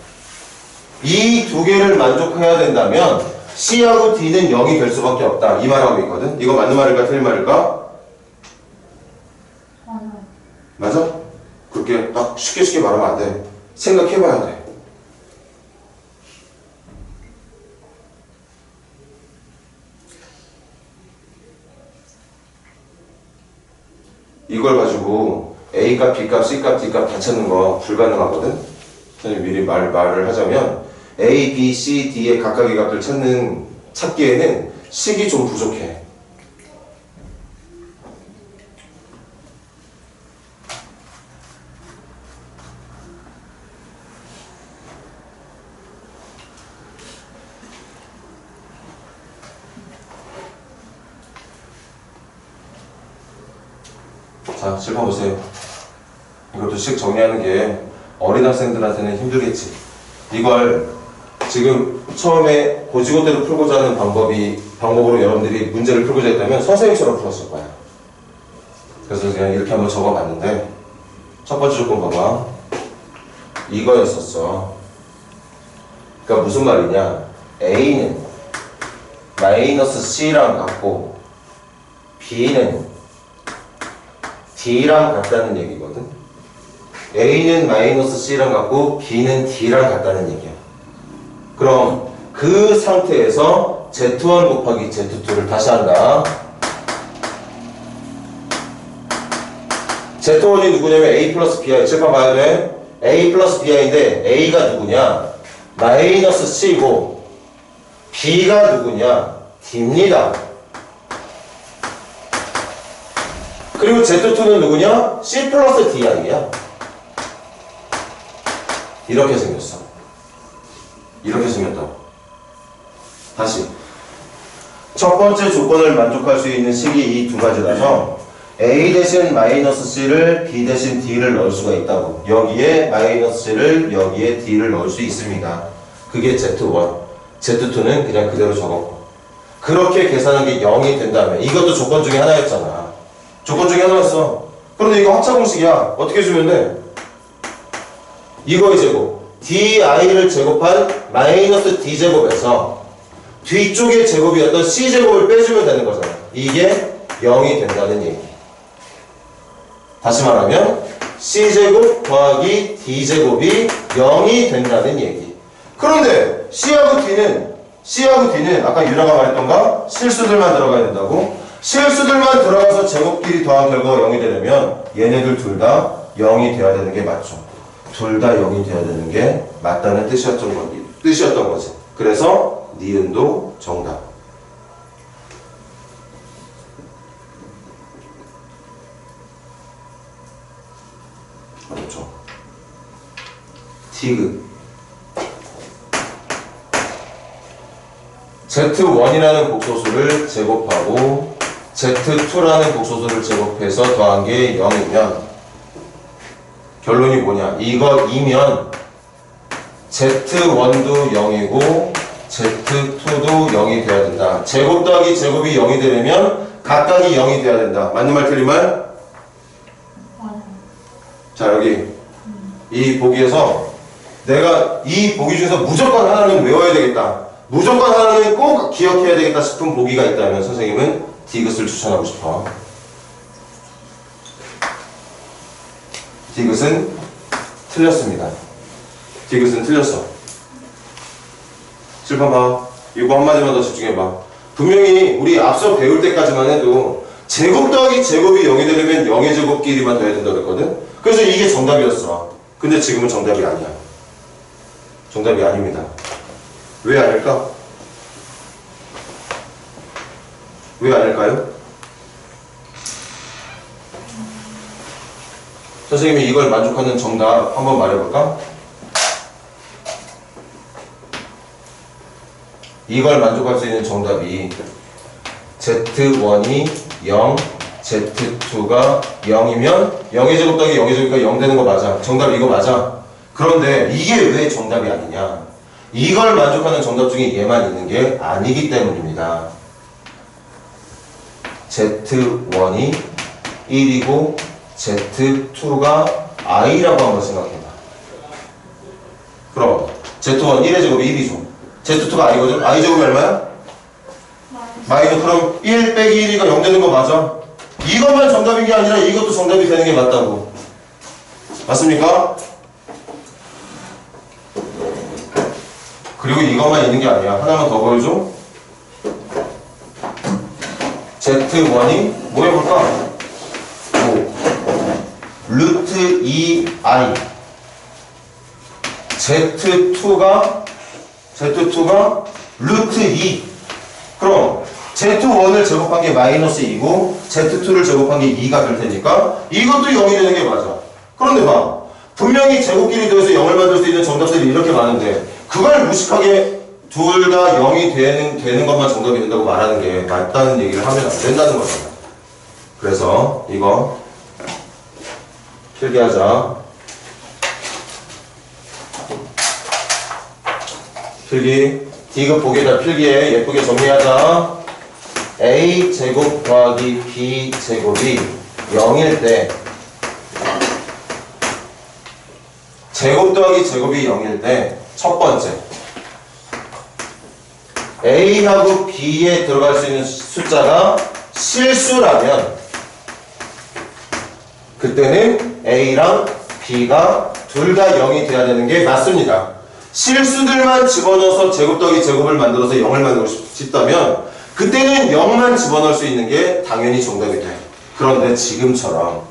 이 두 개를 만족해야 된다면 C하고 D는 0이 될 수밖에 없다. 이 말하고 있거든. 이거 맞는 말일까 틀린 말일까? 맞아? 그렇게 막 쉽게 말하면 안 돼. 생각해봐야 돼. 이걸 가지고 A값, B값, C값, D값 다 찾는 거 불가능하거든? 선생님 미리 말을 하자면 A, B, C, D의 각각의 값을 찾기에는 식이 좀 부족해. 자, 칠판 보세요. 이것도 식 정리하는 게 어린 학생들한테는 힘들겠지. 이걸 지금 처음에 고지고대로 풀고자 하는 방법으로 여러분들이 문제를 풀고자 했다면 선생님처럼 풀었을 거야. 그래서 그냥 이렇게 한번 적어봤는데 첫 번째 조건 봐봐. 이거였었어. 그러니까 무슨 말이냐. A는 마이너스 C랑 같고 B는 D랑 같다는 얘기거든. A는 마이너스 C랑 같고 B는 D랑 같다는 얘기야. 그럼 그 상태에서 Z1 곱하기 Z2를 다시 한다. Z1이 누구냐면 A 플러스 B야. 칠판 봐야 돼. A 플러스 B야인데 A가 누구냐? 마이너스 C고 B가 누구냐? D입니다. 그리고 Z2는 누구냐? C 플러스 D야 이게야. 이렇게 생겼어. 이렇게 생겼다고. 다시. 첫 번째 조건을 만족할 수 있는 식이 이 두 가지라서 A 대신 마이너스 C를 B 대신 D를 넣을 수가 있다고. 여기에 마이너스 C를 여기에 D를 넣을 수 있습니다. 그게 Z1. Z2는 그냥 그대로 적었고. 그렇게 계산한 게 0이 된다면 이것도 조건 중에 하나였잖아. 조건 중에 하나였어. 그런데 이거 합차 공식이야. 어떻게 주면 돼? 이거의 제곱. DI를 제곱한 마이너스 D제곱에서 뒤쪽의 제곱이었던 C제곱을 빼주면 되는 거잖아. 이게 0이 된다는 얘기. 다시 말하면 C제곱 더하기 D제곱이 0이 된다는 얘기. 그런데 C하고 D는 아까 유라가 말했던가? 실수들만 들어가야 된다고? 실수들만 들어가서 제곱끼리 더한 결과가 0이 되려면 얘네들 둘 다 0이 돼야 되는 게 맞죠. 둘 다 0이 돼야 되는 게 맞다는 뜻이었던 거지. 그래서 니은도 정답. 어렵죠? 디귿. Z1이라는 곡소수를 제곱하고 Z2라는 곡소수를 제곱해서 더한 게 0이면 결론이 뭐냐? 이거이면 Z1도 0이고 Z2도 0이 돼야 된다. 제곱 더하기 제곱이 0이 되려면 각각이 0이 돼야 된다. 맞는 말 틀린 말? 자, 여기 이 보기에서 내가 이 보기 중에서 무조건 하나는 외워야 되겠다. 무조건 하나는 꼭 기억해야 되겠다 싶은 보기가 있다면 선생님은 디귿을 추천하고 싶어. 디귿은 틀렸습니다. 디귿은 틀렸어. 칠판 봐. 이거 한마디만 더 집중해봐. 분명히 우리 앞서 배울 때까지만 해도 제곱 더하기 제곱이 0이 되려면 0의 제곱끼리만 더해야 된다고 그랬거든? 그래서 이게 정답이었어. 근데 지금은 정답이 아니야. 정답이 아닙니다. 왜 아닐까? 왜 아닐까요? 선생님이 이걸 만족하는 정답 한번 말해볼까? 이걸 만족할 수 있는 정답이 Z1이 0, Z2가 0이면 0의 제곱 더하기 0의 제곱이 0 되는 거 맞아. 정답 이거 맞아. 그런데 이게 왜 정답이 아니냐? 이걸 만족하는 정답 중에 얘만 있는 게 아니기 때문입니다. Z1이 1이고 Z2가 i라고 한번 생각해봐. 그럼 Z1 1의 제곱이 1이죠. Z2가 i거든? i 제곱이 얼마야? 마이너스. 그럼 1 빼기 1이가 0 되는 거 맞아? 이것만 정답인 게 아니라 이것도 정답이 되는 게 맞다고. 맞습니까? 그리고 이것만 있는 게 아니야. 하나만 더 보여줘. Z1이 뭐 해볼까? 루트 2i. Z2가 루트 2. 그럼 Z1을 제곱한 게 마이너스 2고 Z2를 제곱한 게 2가 될 테니까 이것도 0이 되는 게 맞아. 그런데 봐. 분명히 제곱끼리 더해서 0을 만들 수 있는 정답들이 이렇게 많은데 그걸 무식하게 둘 다 0이 되는 것만 정답이 된다고 말하는 게 맞다는 얘기를 하면 안 된다는 거잖아. 그래서 이거 필기하자. 필기. 디귿 보기에다 필기해. 예쁘게 정리하자. A제곱 더하기 B제곱이 0일 때 제곱 더하기 제곱이 0일 때 첫 번째 A하고 B에 들어갈 수 있는 숫자가 실수라면 그때는 A랑 B가 둘 다 0이 돼야 되는 게 맞습니다. 실수들만 집어넣어서 제곱 더하기 제곱을 만들어서 0을 만들고 싶다면 그때는 0만 집어넣을 수 있는 게 당연히 정답이 돼. 그런데 지금처럼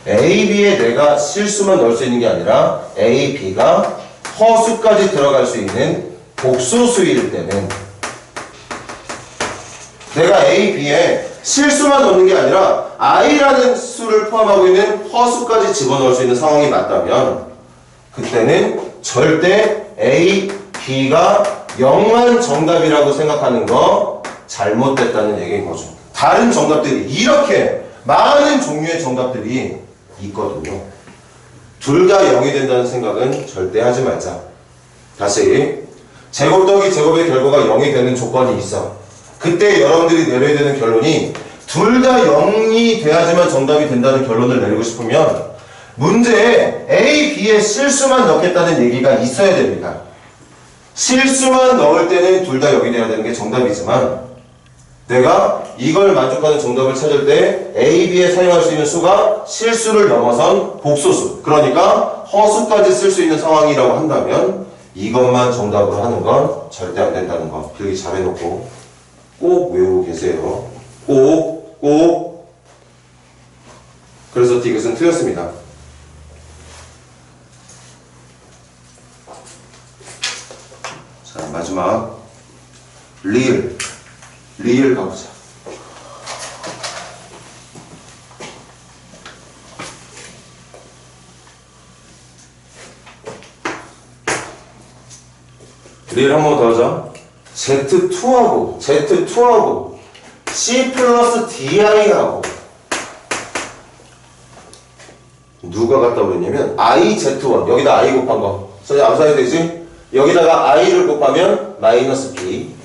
A, B에 내가 실수만 넣을 수 있는 게 아니라 A, B가 허수까지 들어갈 수 있는 복소수일 때는 내가 A, B에 실수만 넣는 게 아니라 I라는 수를 포함하고 있는 허수까지 집어넣을 수 있는 상황이 맞다면 그때는 절대 A, B가 0만 정답이라고 생각하는 거 잘못됐다는 얘기인 거죠. 다른 정답들이 이렇게 많은 종류의 정답들이 있거든요. 둘 다 0이 된다는 생각은 절대 하지 말자. 다시 제곱 더하기 제곱의 결과가 0이 되는 조건이 있어. 그때 여러분들이 내려야 되는 결론이 둘 다 0이 돼야지만 정답이 된다는 결론을 내리고 싶으면 문제에 A, B에 실수만 넣겠다는 얘기가 있어야 됩니다. 실수만 넣을 때는 둘 다 0이 돼야 되는 게 정답이지만 내가 이걸 만족하는 정답을 찾을 때 A, B에 사용할 수 있는 수가 실수를 넘어선 복소수, 그러니까 허수까지 쓸 수 있는 상황이라고 한다면 이것만 정답으로 하는 건 절대 안 된다는 거 필기 잘 해놓고 꼭 외우고 계세요. 꼭. 그래서 디귿은 틀렸습니다. 자, 마지막 리을 가보자. 리을 한 번 더 하자. Z2하고 C 플러스 DI하고 누가 같다고 그랬냐면 IZ1 여기다 I 곱한 거 선생님 암산이 되지? 여기다가 I를 곱하면 마이너스 B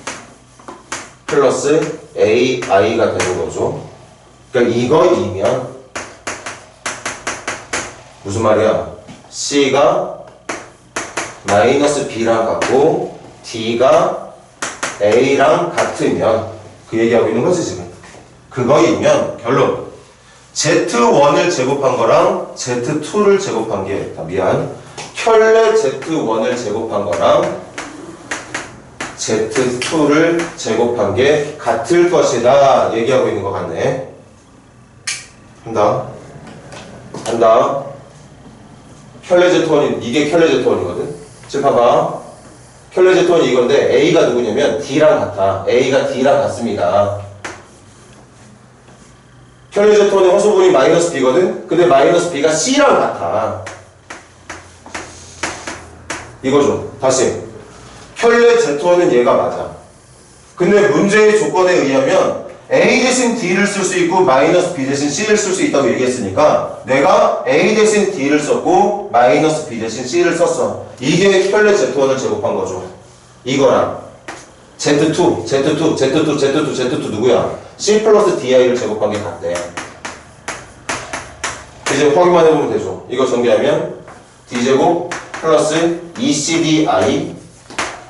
플러스 AI가 되는 거죠. 그러니까 이거이면 무슨 말이야? C가 마이너스 B랑 같고 D가 A랑 같으면 그 얘기하고 있는 거지 지금. 그거이면 결론 Z1을 제곱한 거랑 Z2를 제곱한 게 켤레 Z1을 제곱한 거랑 Z2를 제곱한 게 같을 것이다 얘기하고 있는 것 같네. 한다. 켤레 Z1이 이게 켤레 Z1이거든. 지금 봐봐. 켤레 Z1이 이건데 A가 누구냐면 D랑 같아. A가 D랑 같습니다. 켤레 Z1의 허수분이 마이너스 B거든. 근데 마이너스 B가 C랑 같아. 이거죠. 다시 켤레 Z1은 얘가 맞아. 근데 문제의 조건에 의하면 A 대신 D를 쓸 수 있고 마이너스 B 대신 C를 쓸 수 있다고 얘기했으니까 내가 A 대신 D를 썼고 마이너스 B 대신 C를 썼어. 이게 켤레 Z1을 제곱한 거죠. 이거랑 Z2 누구야? C 플러스 DI를 제곱한 게 같대. 이제 확인만 해보면 되죠. 이거 전개하면 D제곱 플러스 ECDI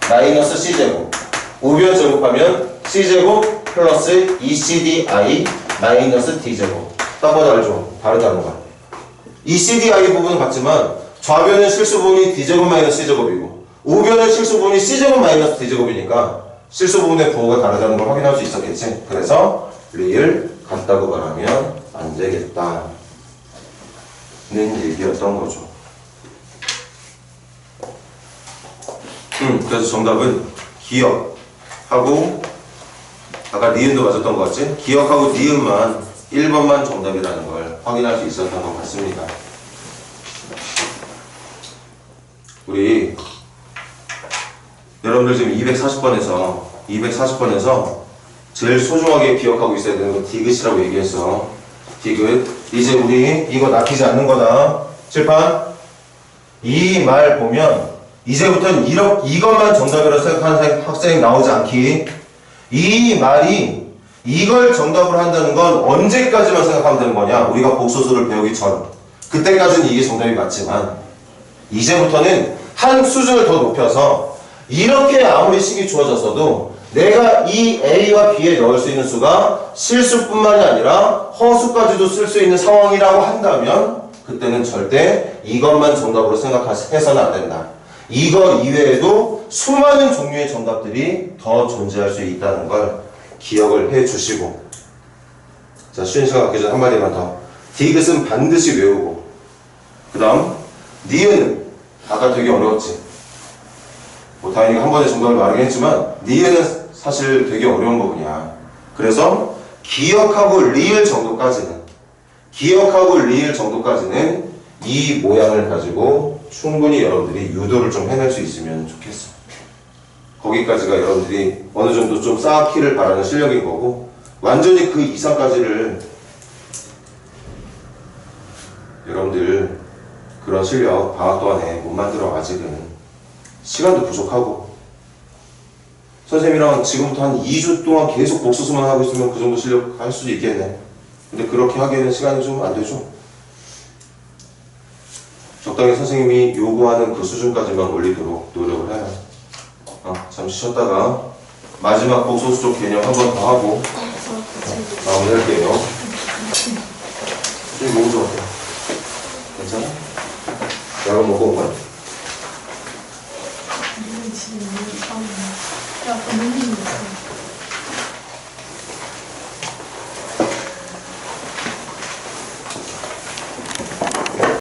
마이너스 C제곱 우변 제곱하면 C제곱 플러스 ECDI 마이너스 D제곱. 딱 봐도 알죠? 다르다는 거. ECDI 부분은 같지만 좌변은 실수분이 D제곱 마이너스 C제곱이고 우변은 실수분이 C제곱 마이너스 D제곱이니까 실수분의 부호가 다르다는 걸 확인할 수 있었겠지. 그래서 리을 같다고 말하면 안 되겠다는 얘기였던 거죠. 그래서 정답은 기억하고 아까 니은도 맞았던 것 같지? 기억하고 니은만 1번만 정답이라는 걸 확인할 수 있었던 것 같습니다. 우리 여러분들 지금 240번에서 제일 소중하게 기억하고 있어야 되는 건 디귿이라고 얘기했어. 디귿. 이제 우리 이거 낚이지 않는 거다. 칠판. 이 말 보면 이제부터는 이것만 정답이라고 생각하는 학생이 나오지 않기. 이 말이 이걸 정답으로 한다는 건 언제까지만 생각하면 되는 거냐? 우리가 복소수를 배우기 전. 그때까지는 이게 정답이 맞지만 이제부터는 한 수준을 더 높여서 이렇게 아무리 식이 주어졌어도 내가 이 A와 B에 넣을 수 있는 수가 실수뿐만이 아니라 허수까지도 쓸 수 있는 상황이라고 한다면 그때는 절대 이것만 정답으로 생각해서는 안 된다. 이거 이외에도 수많은 종류의 정답들이 더 존재할 수 있다는 걸 기억을 해 주시고, 자, 쉬는 시간 갖기 전에 한마디만 더. 디귿은 반드시 외우고, 그 다음 니은은 아까 되게 어려웠지. 뭐 다행히 한 번에 정답을 말하긴 했지만 니은은 사실 되게 어려운 부분이야. 그래서 기억하고 리을 정도까지는 이 모양을 가지고 충분히 여러분들이 유도를 좀 해낼 수 있으면 좋겠어. 거기까지가 여러분들이 어느 정도 좀 쌓기를 바라는 실력인 거고, 완전히 그 이상까지를 여러분들 그런 실력 방학 동안에 못 만들어. 아직은 시간도 부족하고, 선생님이랑 지금부터 한 2주 동안 계속 복수수만 하고 있으면 그 정도 실력 할 수도 있겠네. 근데 그렇게 하기에는 시간이 좀 안 되죠. 적당히 선생님이 요구하는 그 수준까지만 올리도록 노력을 해요. 잠시 쉬었다가 마지막 복소수족 개념 한 번 더 하고 마무리할게요. 이게 너무 좋아. 괜찮아? 약은 먹고 온 거야?
지금 야, 너무 힘들어.